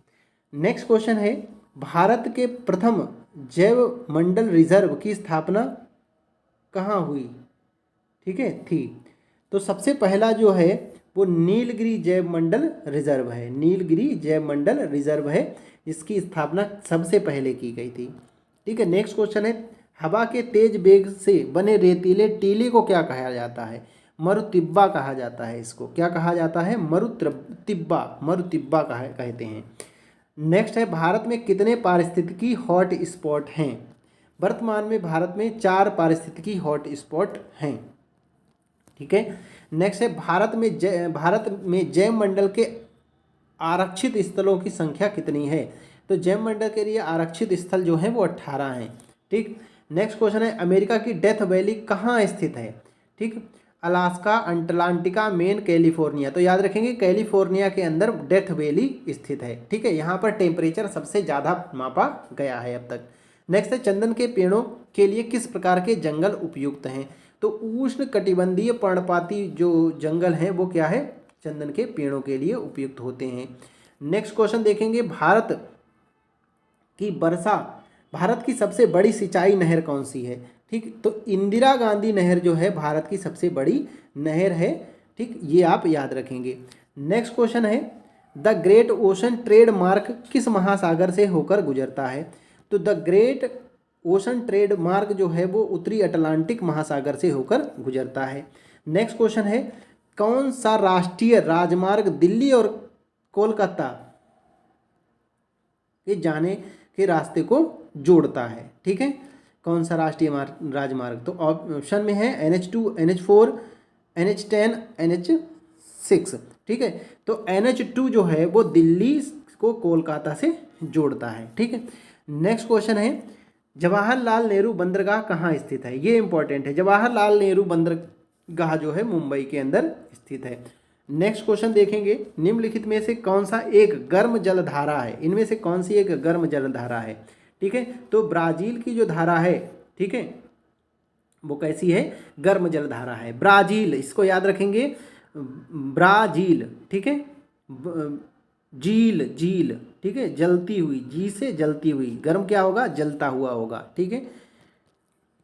[SPEAKER 1] नेक्स्ट क्वेश्चन है, भारत के प्रथम जैव मंडल रिजर्व की स्थापना कहाँ हुई? ठीक है, थी। तो सबसे पहला जो है वो नीलगिरी जैव मंडल रिजर्व है। नीलगिरी जैव मंडल रिजर्व है, इसकी स्थापना सबसे पहले की गई थी। ठीक है। नेक्स्ट क्वेश्चन है, हवा के तेज वेग से बने रेतीले टीले को क्या कहा जाता है? मरुतिब्बा कहा जाता है। इसको क्या कहा जाता है? मरुतिब्बा कहते हैं। नेक्स्ट है, भारत में कितने पारिस्थितिकी हॉट स्पॉट हैं? वर्तमान में भारत में 4 पारिस्थितिकी हॉट स्पॉट हैं। ठीक है। नेक्स्ट है, भारत में जैव मंडल के आरक्षित स्थलों की संख्या कितनी है? तो जैव मंडल के लिए आरक्षित स्थल जो है वो 18 हैं। ठीक। नेक्स्ट क्वेश्चन है, अमेरिका की डेथ वैली कहाँ स्थित है? ठीक, अलास्का, अटलांटिका, मेन, कैलिफोर्निया। तो याद रखेंगे कैलिफोर्निया के अंदर डेथ वैली स्थित है। ठीक है, यहाँ पर टेम्परेचर सबसे ज़्यादा मापा गया है अब तक। नेक्स्ट है, चंदन के पेड़ों के लिए किस प्रकार के जंगल उपयुक्त हैं? तो उष्ण कटिबंधीय पर्णपाती जो जंगल हैं वो क्या है? चंदन के पेड़ों के लिए उपयुक्त होते हैं। नेक्स्ट क्वेश्चन देखेंगे, भारत की सबसे बड़ी सिंचाई नहर कौन सी है? ठीक, तो इंदिरा गांधी नहर जो है भारत की सबसे बड़ी नहर है। ठीक, ये आप याद रखेंगे। नेक्स्ट क्वेश्चन है, द ग्रेट ओशन ट्रेड मार्ग किस महासागर से होकर गुजरता है? तो द ग्रेट ओशन ट्रेड मार्ग जो है वो उत्तरी अटलांटिक महासागर से होकर गुजरता है। नेक्स्ट क्वेश्चन है, कौन सा राष्ट्रीय राजमार्ग दिल्ली और कोलकाता के जाने के रास्ते को जोड़ता है? ठीक है, कौन सा राष्ट्रीय राजमार्ग? तो ऑप्शन में है NH2, NH4, NH10, NH6। ठीक है, तो NH2 जो है वो दिल्ली को कोलकाता से जोड़ता है। ठीक है, नेक्स्ट क्वेश्चन है जवाहरलाल नेहरू बंदरगाह कहाँ स्थित है? ये इंपॉर्टेंट है। जवाहरलाल नेहरू बंदरगाह जो है मुंबई के अंदर स्थित है। नेक्स्ट क्वेश्चन देखेंगे, निम्नलिखित में से कौन सा एक गर्म जलधारा है? इनमें से कौन सी एक गर्म जलधारा है? ठीक है, तो ब्राजील की जो धारा है, ठीक है, वो कैसी है? गर्म जलधारा है। ब्राजील, इसको याद रखेंगे, ब्राजील। ठीक है, झील, ठीक है, जलती हुई, जी से जलती हुई, गर्म क्या होगा? जलता हुआ होगा। ठीक है,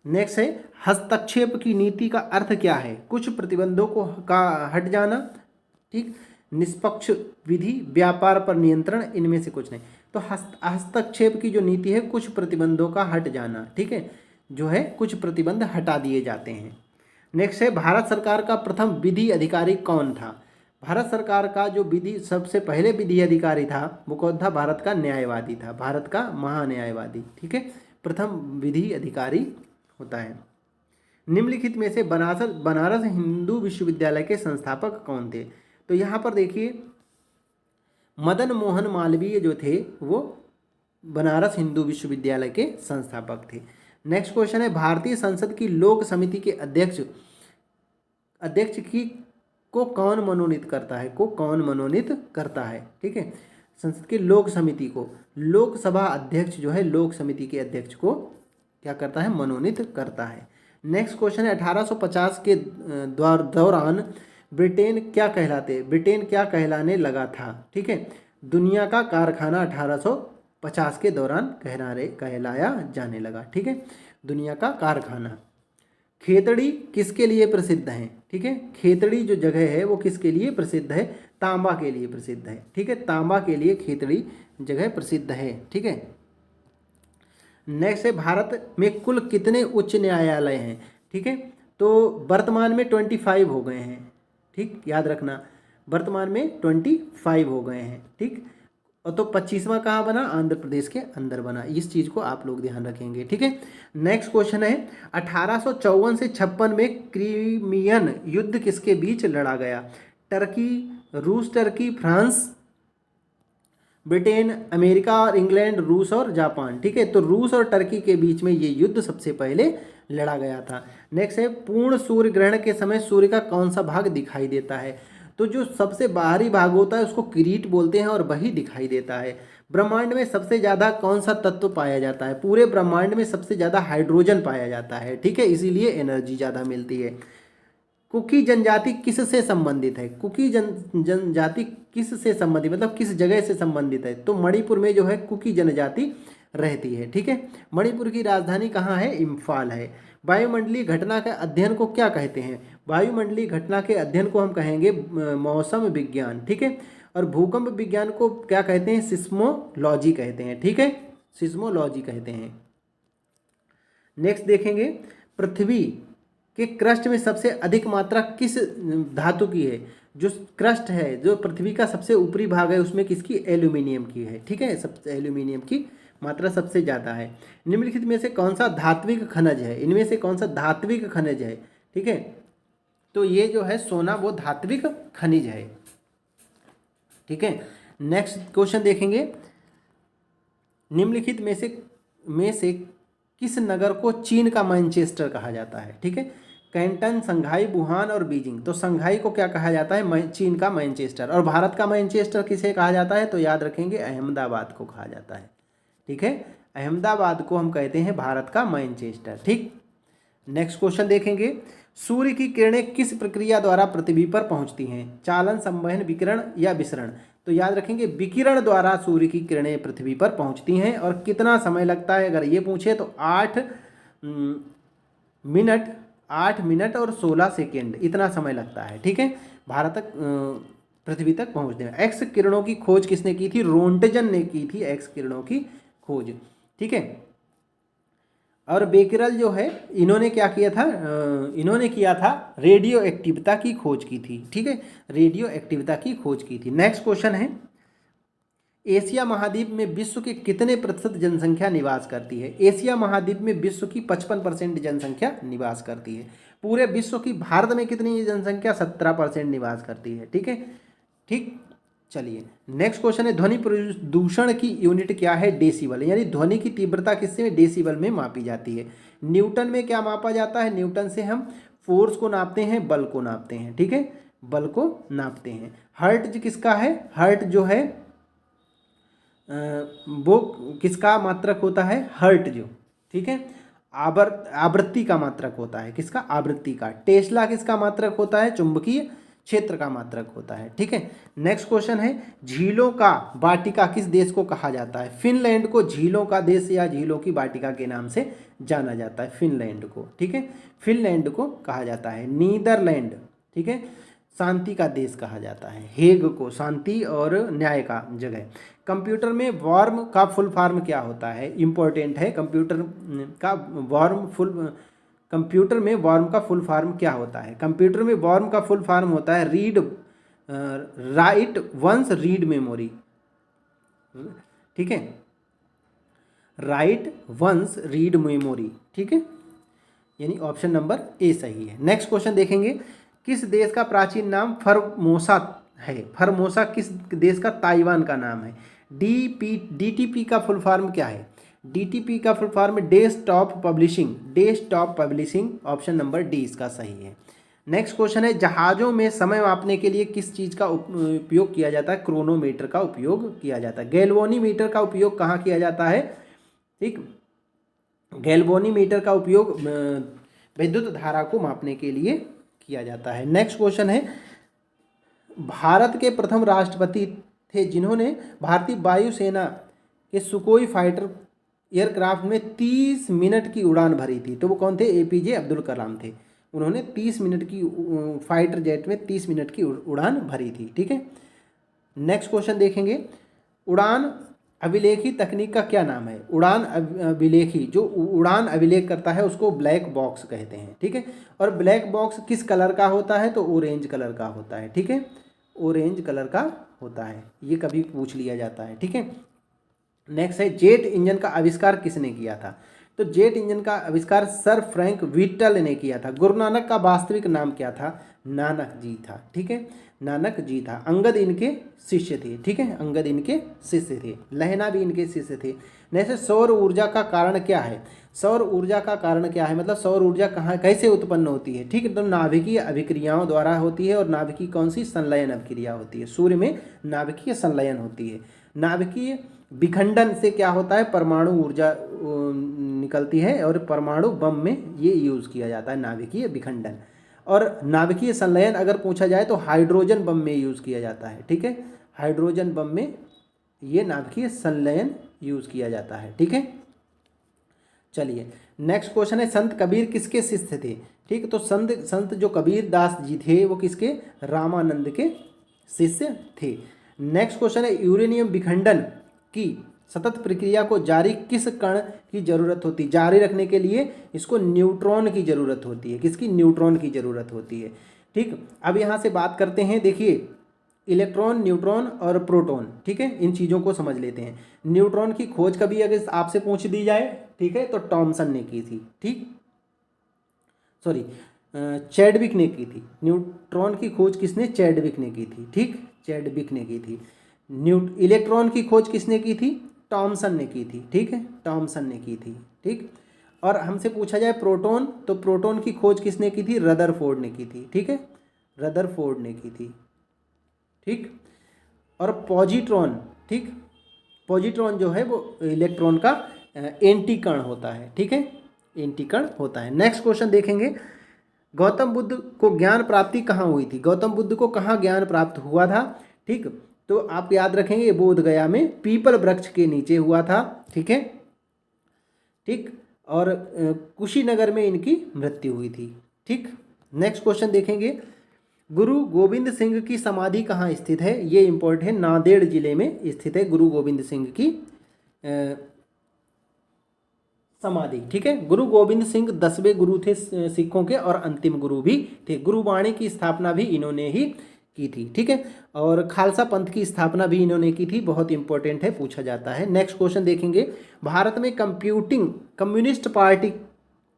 [SPEAKER 1] नेक्स्ट है हस्तक्षेप की नीति का अर्थ क्या है? कुछ प्रतिबंधों को का हट जाना, ठीक, निष्पक्ष विधि, व्यापार पर नियंत्रण, इनमें से कुछ नहीं। तो हस्तक्षेप की जो नीति है, कुछ प्रतिबंधों का हट जाना। ठीक है, जो है कुछ प्रतिबंध हटा दिए जाते हैं। नेक्स्ट है भारत सरकार का प्रथम विधि अधिकारी कौन था? भारत सरकार का जो विधि सबसे पहले विधि अधिकारी था वो कौन था? भारत का न्यायवादी था, भारत का महान्यायवादी। ठीक है, प्रथम विधि अधिकारी होता है। निम्नलिखित में से बनारस हिंदू विश्वविद्यालय के संस्थापक कौन थे? तो यहाँ पर देखिए मदन मोहन मालवीय जो थे वो बनारस हिंदू विश्वविद्यालय के संस्थापक थे। नेक्स्ट क्वेश्चन है भारतीय संसद की लोक समिति के अध्यक्ष की को कौन मनोनीत करता है? को कौन मनोनीत करता है? ठीक है, संसद की लोक समिति को लोकसभा अध्यक्ष जो है लोक समिति के अध्यक्ष को क्या करता है? मनोनीत करता है। नेक्स्ट क्वेश्चन है 1850 के दौरान ब्रिटेन क्या कहलाने लगा था? ठीक है, दुनिया का कारखाना 1850 के दौरान कहलाया जाने लगा। ठीक है, दुनिया का कारखाना। खेतड़ी किसके लिए प्रसिद्ध है? ठीक है, खेतड़ी जो जगह है वो किसके लिए प्रसिद्ध है? तांबा के लिए प्रसिद्ध है। ठीक है, तांबा के लिए खेतड़ी जगह प्रसिद्ध है। ठीक है, नेक्स्ट है भारत में कुल कितने उच्च न्यायालय हैं? ठीक है, तो वर्तमान में 25 हो गए हैं। ठीक, याद रखना, वर्तमान में 25 हो गए हैं। ठीक, और तो 25वां कहाँ बना? आंध्र प्रदेश के अंदर बना। इस चीज़ को आप लोग ध्यान रखेंगे। ठीक है, नेक्स्ट क्वेश्चन है 1854 से 56 में क्रीमियन युद्ध किसके बीच लड़ा गया? टर्की, रूस, टर्की, फ्रांस, ब्रिटेन, अमेरिका और इंग्लैंड, रूस और जापान। ठीक है, तो रूस और टर्की के बीच में ये युद्ध सबसे पहले लड़ा गया था। नेक्स्ट है पूर्ण सूर्य ग्रहण के समय सूर्य का कौन सा भाग दिखाई देता है? तो जो सबसे बाहरी भाग होता है उसको किरीट बोलते हैं और वही दिखाई देता है। ब्रह्मांड में सबसे ज़्यादा कौन सा तत्व पाया जाता है? पूरे ब्रह्मांड में सबसे ज़्यादा हाइड्रोजन पाया जाता है। ठीक है, इसीलिए एनर्जी ज़्यादा मिलती है। कुकी जनजाति किससे संबंधित है? कुकी जनजाति किससे संबंधित, मतलब किस जगह से संबंधित है? तो मणिपुर में जो है कुकी जनजाति रहती है। ठीक है, मणिपुर की राजधानी कहाँ है? इम्फाल है। वायुमंडलीय घटना के अध्ययन को क्या कहते हैं? वायुमंडलीय घटना के अध्ययन को हम कहेंगे मौसम विज्ञान। ठीक है, और भूकंप विज्ञान को क्या कहते हैं? सिस्मोलॉजी कहते हैं। ठीक है, सिस्मोलॉजी कहते हैं। नेक्स्ट देखेंगे पृथ्वी के क्रस्ट में सबसे अधिक मात्रा किस धातु की है? जो क्रस्ट है, जो पृथ्वी का सबसे ऊपरी भाग है, उसमें किसकी? एल्यूमिनियम की है। ठीक है, सबसे एल्यूमिनियम की मात्रा सबसे ज़्यादा है। निम्नलिखित में से कौन सा धात्विक खनिज है? इनमें से कौन सा धात्विक खनिज है? ठीक है, तो ये जो है सोना वो धात्विक खनिज है। ठीक है, नेक्स्ट क्वेश्चन देखेंगे निम्नलिखित में से किस नगर को चीन का मैनचेस्टर कहा जाता है? ठीक है, कैंटन, संघाई, वुहान और बीजिंग। तो संघाई को क्या कहा जाता है? चीन का मैनचेस्टर। और भारत का मैनचेस्टर किसे कहा जाता है? तो याद रखेंगे अहमदाबाद को कहा जाता है। ठीक है, अहमदाबाद को हम कहते हैं भारत का मैनचेस्टर। ठीक, नेक्स्ट क्वेश्चन देखेंगे सूर्य की किरणें किस प्रक्रिया द्वारा पृथ्वी पर पहुंचती हैं? चालन, संवहन, विकिरण या विसरण? तो याद रखेंगे विकिरण द्वारा सूर्य की किरणें पृथ्वी पर पहुंचती हैं। और कितना समय लगता है अगर ये पूछे तो 8 मिनट और 16 सेकेंड इतना समय लगता है। ठीक है, भारत तक पृथ्वी तक पहुंचने में। एक्स किरणों की खोज किसने की थी? रोंटजन ने की थी एक्स किरणों की खोज। ठीक है, और बेकरल जो है इन्होंने क्या किया था, इन्होंने किया था रेडियो एक्टिविता की खोज की थी। ठीक है, रेडियो एक्टिविता की खोज की थी। नेक्स्ट क्वेश्चन है, एशिया महाद्वीप में विश्व के कितने प्रतिशत जनसंख्या निवास करती है? एशिया महाद्वीप में विश्व की 55% जनसंख्या निवास करती है। पूरे विश्व की भारत में कितनी जनसंख्या? 17% निवास करती है। ठीक है, ठीक। चलिए नेक्स्ट क्वेश्चन है, ध्वनि प्रदूषण की यूनिट क्या है? डेसिबल। यानी ध्वनि की तीव्रता किससे? डेसिबल में मापी जाती है। न्यूटन में क्या मापा जाता है? न्यूटन से हम फोर्स को नापते हैं, बल को नापते हैं। ठीक है, बल को नापते हैं। हर्ट्ज किसका है? हर्ट जो है वो किसका मात्रक होता है? हर्ट जो, ठीक है, आवृत्ति का मात्रक होता है। किसका? आवृत्ति का। टेस्ला किसका मात्रक होता है? चुंबकीय क्षेत्र का मात्रक होता है। ठीक है, नेक्स्ट क्वेश्चन है, झीलों का वाटिका किस देश को कहा जाता है? फिनलैंड को झीलों का देश या झीलों की वाटिका के नाम से जाना जाता है, फिनलैंड को। ठीक है, फिनलैंड को कहा जाता है। नीदरलैंड, ठीक है, शांति का देश कहा जाता है। हेग को शांति और न्याय का जगह। कंप्यूटर में वर्म का फुल फॉर्म क्या होता है? इंपॉर्टेंट है। कंप्यूटर में वर्म का फुल फॉर्म क्या होता है? कंप्यूटर में वर्म का फुल फॉर्म होता है read write once read memory. ठीक है, राइट वंस रीड मेमोरी। ठीक है, यानी ऑप्शन नंबर ए सही है। नेक्स्ट क्वेश्चन देखेंगे, किस देश का प्राचीन नाम फरमोसा है? फरमोसा किस देश का? ताइवान का नाम है। डीटीपी का फुल फॉर्म क्या है? डीटीपी का full form desktop publishing. Desktop publishing, option number D इसका सही है। नेक्स्ट क्वेश्चन है, जहाज़ों में समय मापने के लिए किस चीज़ का उपयोग किया जाता है? क्रोनोमीटर का उपयोग किया जाता है। गैल्वेनोमीटर का उपयोग कहाँ किया जाता है? ठीक, गैल्वेनोमीटर का उपयोग विद्युत धारा को मापने के लिए किया जाता है। नेक्स्ट क्वेश्चन है, भारत के प्रथम राष्ट्रपति थे जिन्होंने भारतीय वायुसेना के सुकोई फाइटर एयरक्राफ्ट में 30 मिनट की उड़ान भरी थी, तो वो कौन थे? एपीजे अब्दुल कलाम थे। उन्होंने 30 मिनट की फाइटर जेट में 30 मिनट की उड़ान भरी थी। ठीक है, नेक्स्ट क्वेश्चन देखेंगे, उड़ान अभिलेखी तकनीक का क्या नाम है? उड़ान अभिलेखी, जो उड़ान अभिलेख करता है उसको ब्लैक बॉक्स कहते हैं। ठीक है, और ब्लैक बॉक्स किस कलर का होता है? तो ऑरेंज कलर का होता है। ठीक है, ऑरेंज कलर का होता है, ये कभी पूछ लिया जाता है। ठीक है, नेक्स्ट है, जेट इंजन का आविष्कार किसने किया था? तो जेट इंजन का आविष्कार सर फ्रैंक व्हिटल ने किया था। गुरु नानक का वास्तविक नाम क्या था? नानक जी था। ठीक है, नानक जी था। अंगद इनके शिष्य थे। ठीक है, अंगद इनके शिष्य थे। लहना भी इनके शिष्य थे। जैसे सौर ऊर्जा का कारण क्या है? सौर ऊर्जा का कारण क्या है, मतलब सौर ऊर्जा कहाँ कैसे उत्पन्न होती है? ठीक है, तो नाभिकीय अभिक्रियाओं द्वारा होती है। और नाभिकीय कौन सी? संलयन अभिक्रिया होती है। सूर्य में नाभिकीय संलयन होती है। नाभिकीय विखंडन से क्या होता है? परमाणु ऊर्जा निकलती है और परमाणु बम में ये यूज़ किया जाता है, नाभिकीय विखंडन। और नाभिकीय संलयन अगर पूछा जाए तो हाइड्रोजन बम में यूज़ किया जाता है। ठीक है, हाइड्रोजन बम में ये नाभिकीय संलयन यूज़ किया जाता है। ठीक है, चलिए नेक्स्ट क्वेश्चन है, संत कबीर किसके शिष्य थे? ठीक, तो संत जो कबीर दास जी थे वो किसके? रामानंद के शिष्य थे। नेक्स्ट क्वेश्चन है, यूरेनियम विखंडन की सतत प्रक्रिया को जारी किस कण की जरूरत होती है? जारी रखने के लिए इसको न्यूट्रॉन की जरूरत होती है। किसकी? न्यूट्रॉन की जरूरत होती है। ठीक, अब यहाँ से बात करते हैं, देखिए इलेक्ट्रॉन, न्यूट्रॉन और प्रोटॉन। ठीक है, इन चीज़ों को समझ लेते हैं। न्यूट्रॉन की खोज कभी अगर आपसे पूछ दी जाए, ठीक है, तो टॉमसन ने की थी। ठीक, सॉरी, चैडविक ने की थी। न्यूट्रॉन की खोज किसने? चैडविक ने की थी। ठीक, चैडविक ने की थी। इलेक्ट्रॉन की खोज किसने की थी? टॉमसन ने की थी। ठीक है, टॉमसन ने की थी। ठीक, और हमसे पूछा जाए प्रोटॉन, तो प्रोटॉन की खोज किसने की थी? रदरफोर्ड ने की थी। ठीक है, रदरफोर्ड ने की थी। ठीक, और पॉजिट्रॉन, ठीक, पॉजिट्रॉन जो है वो इलेक्ट्रॉन का एंटी कण होता है। ठीक है, एंटी कण होता है। नेक्स्ट क्वेश्चन देखेंगे, गौतम बुद्ध को ज्ञान प्राप्ति कहाँ हुई थी? गौतम बुद्ध को कहाँ ज्ञान प्राप्त हुआ था? ठीक, तो आप याद रखेंगे बोध गया में पीपल वृक्ष के नीचे हुआ था। ठीक है, ठीक, और कुशीनगर में इनकी मृत्यु हुई थी। ठीक, नेक्स्ट क्वेश्चन देखेंगे, गुरु गोविंद सिंह की समाधि कहाँ स्थित है? ये इंपॉर्टेंट है, नांदेड़ जिले में स्थित है गुरु गोविंद सिंह की समाधि। ठीक है, गुरु गोविंद सिंह 10वें गुरु थे सिखों के और अंतिम गुरु भी थे। गुरुवाणी की स्थापना भी इन्होंने ही की थी। ठीक है, और खालसा पंथ की स्थापना भी इन्होंने की थी, बहुत इंपॉर्टेंट है, पूछा जाता है। नेक्स्ट क्वेश्चन देखेंगे, भारत में कम्युनिस्ट पार्टी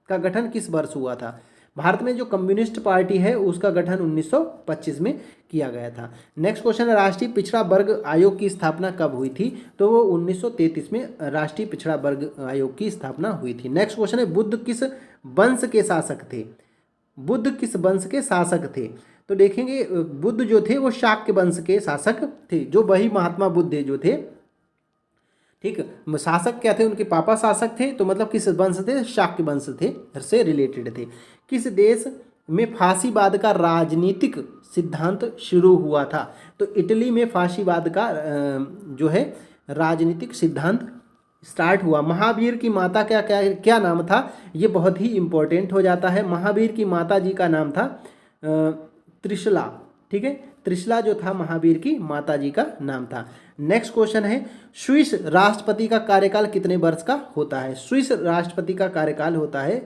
[SPEAKER 1] का गठन किस वर्ष हुआ था? भारत में जो कम्युनिस्ट पार्टी है उसका गठन 1925 में किया गया था। नेक्स्ट क्वेश्चन है, राष्ट्रीय पिछड़ा वर्ग आयोग की स्थापना कब हुई थी? तो वो 1933 में राष्ट्रीय पिछड़ा वर्ग आयोग की स्थापना हुई थी। नेक्स्ट क्वेश्चन है, बुद्ध किस वंश के शासक थे? बुद्ध किस वंश के शासक थे? तो देखेंगे बुद्ध जो थे वो शाक्य वंश के शासक थे, जो वही महात्मा बुद्ध जो थे। ठीक, शासक क्या थे? उनके पापा शासक थे, तो मतलब किस वंश थे? शाक्य वंश थे, से रिलेटेड थे। किस देश में फांसीवाद का राजनीतिक सिद्धांत शुरू हुआ था? तो इटली में फांसीवाद का जो है राजनीतिक सिद्धांत स्टार्ट हुआ। महावीर की माता क्या क्या क्या नाम था? ये बहुत ही इंपॉर्टेंट हो जाता है। महावीर की माता जी का नाम था त्रिशला। ठीक है, त्रिशला जो था महावीर की माता जी का नाम था। नेक्स्ट क्वेश्चन है, स्विस राष्ट्रपति का कार्यकाल कितने वर्ष का होता है? स्विस राष्ट्रपति का कार्यकाल होता है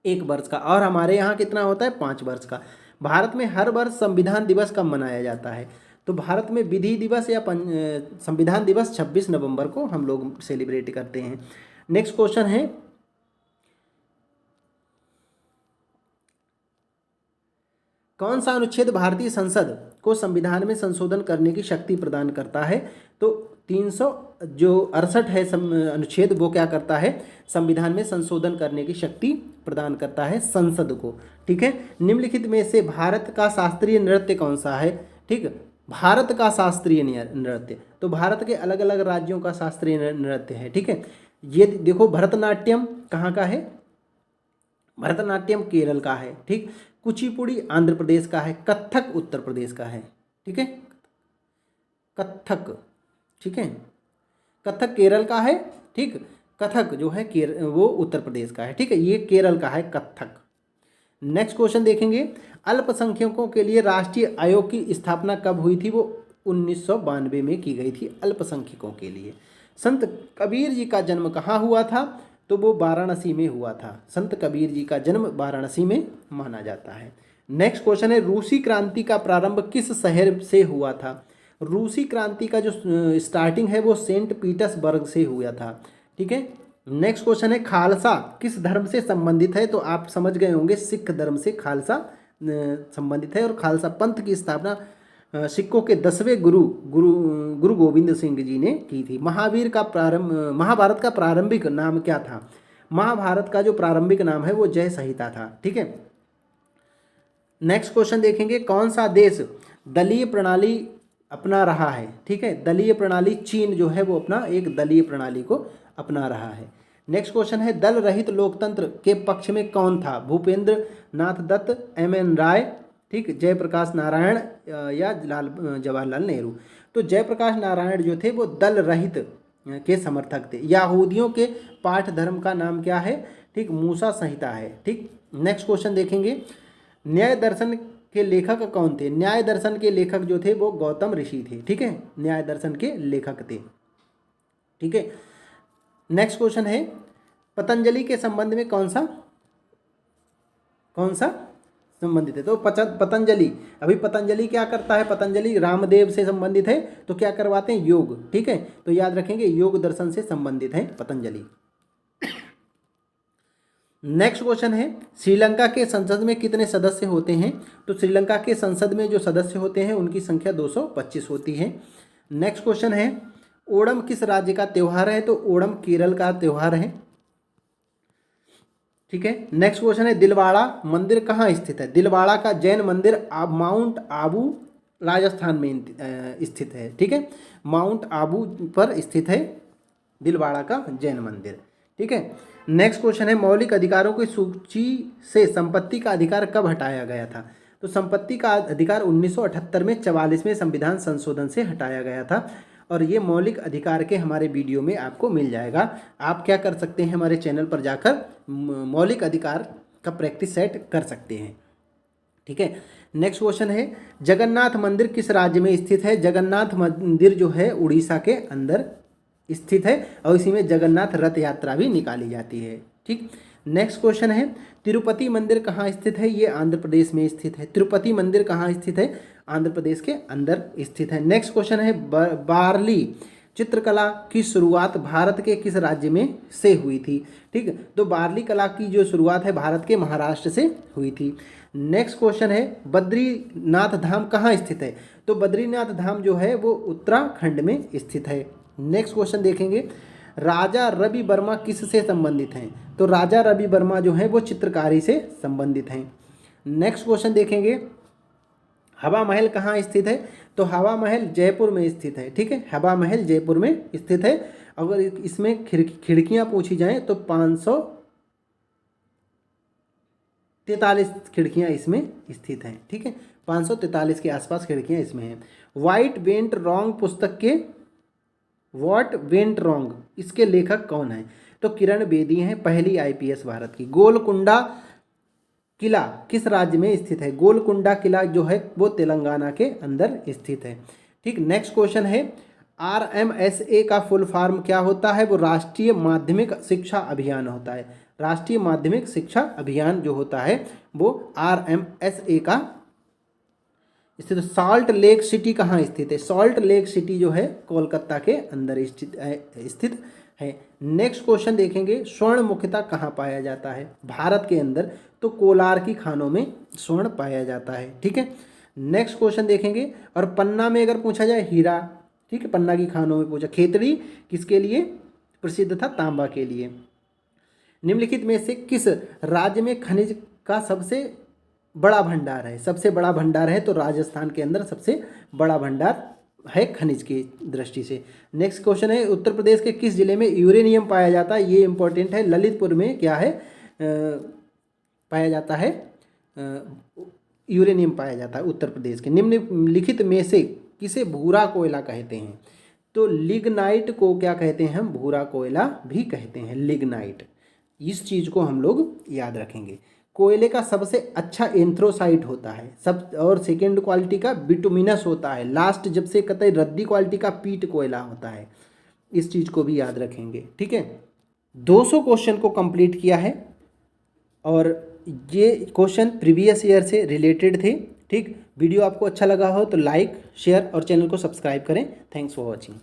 [SPEAKER 1] 1 वर्ष का, और हमारे यहाँ कितना होता है? 5 वर्ष का। भारत में हर वर्ष संविधान दिवस कब मनाया जाता है? तो भारत में विधि दिवस या संविधान दिवस 26 नवंबर को हम लोग सेलिब्रेट करते हैं। नेक्स्ट क्वेश्चन है, कौन सा अनुच्छेद भारतीय संसद को संविधान में संशोधन करने की शक्ति प्रदान करता है? तो 368 है अनुच्छेद, वो क्या करता है? संविधान में संशोधन करने की शक्ति प्रदान करता है संसद को। ठीक है, निम्नलिखित में से भारत का शास्त्रीय नृत्य कौन सा है? ठीक, भारत का शास्त्रीय नृत्य, तो भारत के अलग अलग राज्यों का शास्त्रीय नृत्य है। ठीक है, ये देखो, भरतनाट्यम कहाँ का है? भरतनाट्यम केरल का है। ठीक, कुचिपुड़ी आंध्र प्रदेश का है, कथक उत्तर प्रदेश का है। ठीक है, कथक, ठीक है, कथक केरल का है। ठीक, कथक जो है वो उत्तर प्रदेश का है। ठीक है, ये केरल का है कथक। नेक्स्ट क्वेश्चन देखेंगे, अल्पसंख्यकों के लिए राष्ट्रीय आयोग की स्थापना कब हुई थी? वो 1992 में की गई थी, अल्पसंख्यकों के लिए। संत कबीर जी का जन्म कहाँ हुआ था? तो वो वाराणसी में हुआ था। संत कबीर जी का जन्म वाराणसी में माना जाता है। नेक्स्ट क्वेश्चन है, रूसी क्रांति का प्रारंभ किस शहर से हुआ था? रूसी क्रांति का जो स्टार्टिंग है वो सेंट पीटर्सबर्ग से हुआ था। ठीक है, नेक्स्ट क्वेश्चन है, खालसा किस धर्म से संबंधित है? तो आप समझ गए होंगे, सिख धर्म से खालसा संबंधित है, और खालसा पंथ की स्थापना सिखों के 10वें गुरु गोविंद सिंह जी ने की थी। महाभारत का प्रारंभिक नाम क्या था? महाभारत का जो प्रारंभिक नाम है वो जय संहिता था। ठीक है, नेक्स्ट क्वेश्चन देखेंगे, कौन सा देश दलीय प्रणाली अपना रहा है? ठीक है, दलीय प्रणाली, चीन जो है वो अपना एक दलीय प्रणाली को अपना रहा है। नेक्स्ट क्वेश्चन है, दल रहित लोकतंत्र के पक्ष में कौन था? भूपेंद्र नाथ दत्त, एम.एन. राय, ठीक, जयप्रकाश नारायण या जवाहरलाल नेहरू। तो जयप्रकाश नारायण जो थे वो दल रहित के समर्थक थे। यहूदियों के पाठ धर्म का नाम क्या है? ठीक, मूसा संहिता है। ठीक, नेक्स्ट क्वेश्चन देखेंगे, न्याय दर्शन के लेखक कौन थे? न्याय दर्शन के लेखक जो थे वो गौतम ऋषि थे। ठीक है, न्याय दर्शन के लेखक थे। ठीक है, नेक्स्ट क्वेश्चन है, पतंजलि के संबंध में कौन सा संबंधित है? तो पतंजलि, अभी पतंजलि क्या करता है? पतंजलि रामदेव से संबंधित है, तो क्या करवाते हैं? योग। ठीक है, तो याद रखेंगे योग दर्शन से संबंधित है पतंजलि। नेक्स्ट क्वेश्चन है, श्रीलंका के संसद में कितने सदस्य होते हैं? तो श्रीलंका के संसद में जो सदस्य होते हैं उनकी संख्या 225 होती है। नेक्स्ट क्वेश्चन है, ओणम किस राज्य का त्यौहार है? तो ओणम केरल का त्यौहार है। ठीक है, नेक्स्ट क्वेश्चन है, दिलवाड़ा मंदिर कहाँ स्थित है? दिलवाड़ा का जैन मंदिर माउंट आबू राजस्थान में स्थित है। ठीक है, माउंट आबू पर स्थित है दिलवाड़ा का जैन मंदिर। ठीक है, नेक्स्ट क्वेश्चन है, मौलिक अधिकारों की सूची से संपत्ति का अधिकार कब हटाया गया था? तो संपत्ति का अधिकार 1978 में 44वें संविधान संशोधन से हटाया गया था, और ये मौलिक अधिकार के हमारे वीडियो में आपको मिल जाएगा। आप क्या कर सकते हैं, हमारे चैनल पर जाकर मौलिक अधिकार का प्रैक्टिस सेट कर सकते हैं। ठीक है, नेक्स्ट क्वेश्चन है, जगन्नाथ मंदिर किस राज्य में स्थित है? जगन्नाथ मंदिर जो है उड़ीसा के अंदर स्थित है और इसी में जगन्नाथ रथ यात्रा भी निकाली जाती है। ठीक, नेक्स्ट क्वेश्चन है तिरुपति मंदिर कहाँ स्थित है? ये आंध्र प्रदेश में स्थित है। तिरुपति मंदिर कहाँ स्थित है? आंध्र प्रदेश के अंदर स्थित है। नेक्स्ट क्वेश्चन है बार्ली चित्रकला की शुरुआत भारत के किस राज्य में से हुई थी? ठीक है, तो बार्ली कला की जो शुरुआत है भारत के महाराष्ट्र से हुई थी। नेक्स्ट क्वेश्चन है बद्रीनाथ धाम कहाँ स्थित है? तो बद्रीनाथ धाम जो है वो उत्तराखंड में स्थित है। नेक्स्ट क्वेश्चन देखेंगे राजा रवि वर्मा किससे संबंधित हैं? तो राजा रवि वर्मा जो है वो चित्रकारी से संबंधित हैं। नेक्स्ट क्वेश्चन देखेंगे हवा महल कहाँ स्थित है? तो हवा महल जयपुर में स्थित है। ठीक है, हवा महल जयपुर में स्थित है। अगर इसमें खिड़कियाँ पूछी जाएं तो 543 खिड़कियाँ इसमें स्थित हैं। ठीक है, 543 के आसपास खिड़कियाँ इसमें हैं। व्हाट वेंट रॉन्ग पुस्तक के व्हाट वेंट रॉन्ग इसके लेखक कौन है? तो किरण बेदी हैं, पहली IPS भारत की। गोलकुंडा किला किस राज्य में स्थित है? गोलकुंडा किला जो है वो तेलंगाना के अंदर स्थित है। ठीक, नेक्स्ट क्वेश्चन है RMSA का फुल फॉर्म क्या होता है? वो राष्ट्रीय माध्यमिक शिक्षा अभियान होता है। राष्ट्रीय माध्यमिक शिक्षा अभियान जो होता है वो RMSA का स्थित। सॉल्ट लेक सिटी कहाँ स्थित है? सॉल्ट लेक सिटी जो है कोलकाता के अंदर स्थित है। नेक्स्ट क्वेश्चन देखेंगे स्वर्ण मुख्यतः कहाँ पाया जाता है? भारत के अंदर, तो कोलार की खानों में स्वर्ण पाया जाता है। ठीक है, नेक्स्ट क्वेश्चन देखेंगे और पन्ना में अगर पूछा जाए हीरा, ठीक है, पन्ना की खानों में पूछा। खेतड़ी किसके लिए प्रसिद्ध था? तांबा के लिए। निम्नलिखित में से किस राज्य में खनिज का सबसे बड़ा भंडार है? सबसे बड़ा भंडार है तो राजस्थान के अंदर सबसे बड़ा भंडार है खनिज की दृष्टि से। नेक्स्ट क्वेश्चन है उत्तर प्रदेश के किस जिले में यूरेनियम पाया जाता है? ये इंपॉर्टेंट है। ललितपुर में क्या है पाया जाता है? यूरेनियम पाया जाता है उत्तर प्रदेश के। निम्नलिखित में से किसे भूरा कोयला कहते हैं? तो लिग्नाइट को क्या कहते हैं हम? भूरा कोयला भी कहते हैं, लिग्नाइट। इस चीज़ को हम लोग याद रखेंगे। कोयले का सबसे अच्छा एंथ्रोसाइट होता है सब, और सेकेंड क्वालिटी का बिटुमिनस होता है। लास्ट जब से कतई रद्दी क्वालिटी का पीट कोयला होता है। इस चीज़ को भी याद रखेंगे। ठीक है, 200 क्वेश्चन को कंप्लीट किया है और ये क्वेश्चन प्रीवियस ईयर से रिलेटेड थे। ठीक, वीडियो आपको अच्छा लगा हो तो लाइक शेयर और चैनल को सब्सक्राइब करें। Thanks for watching.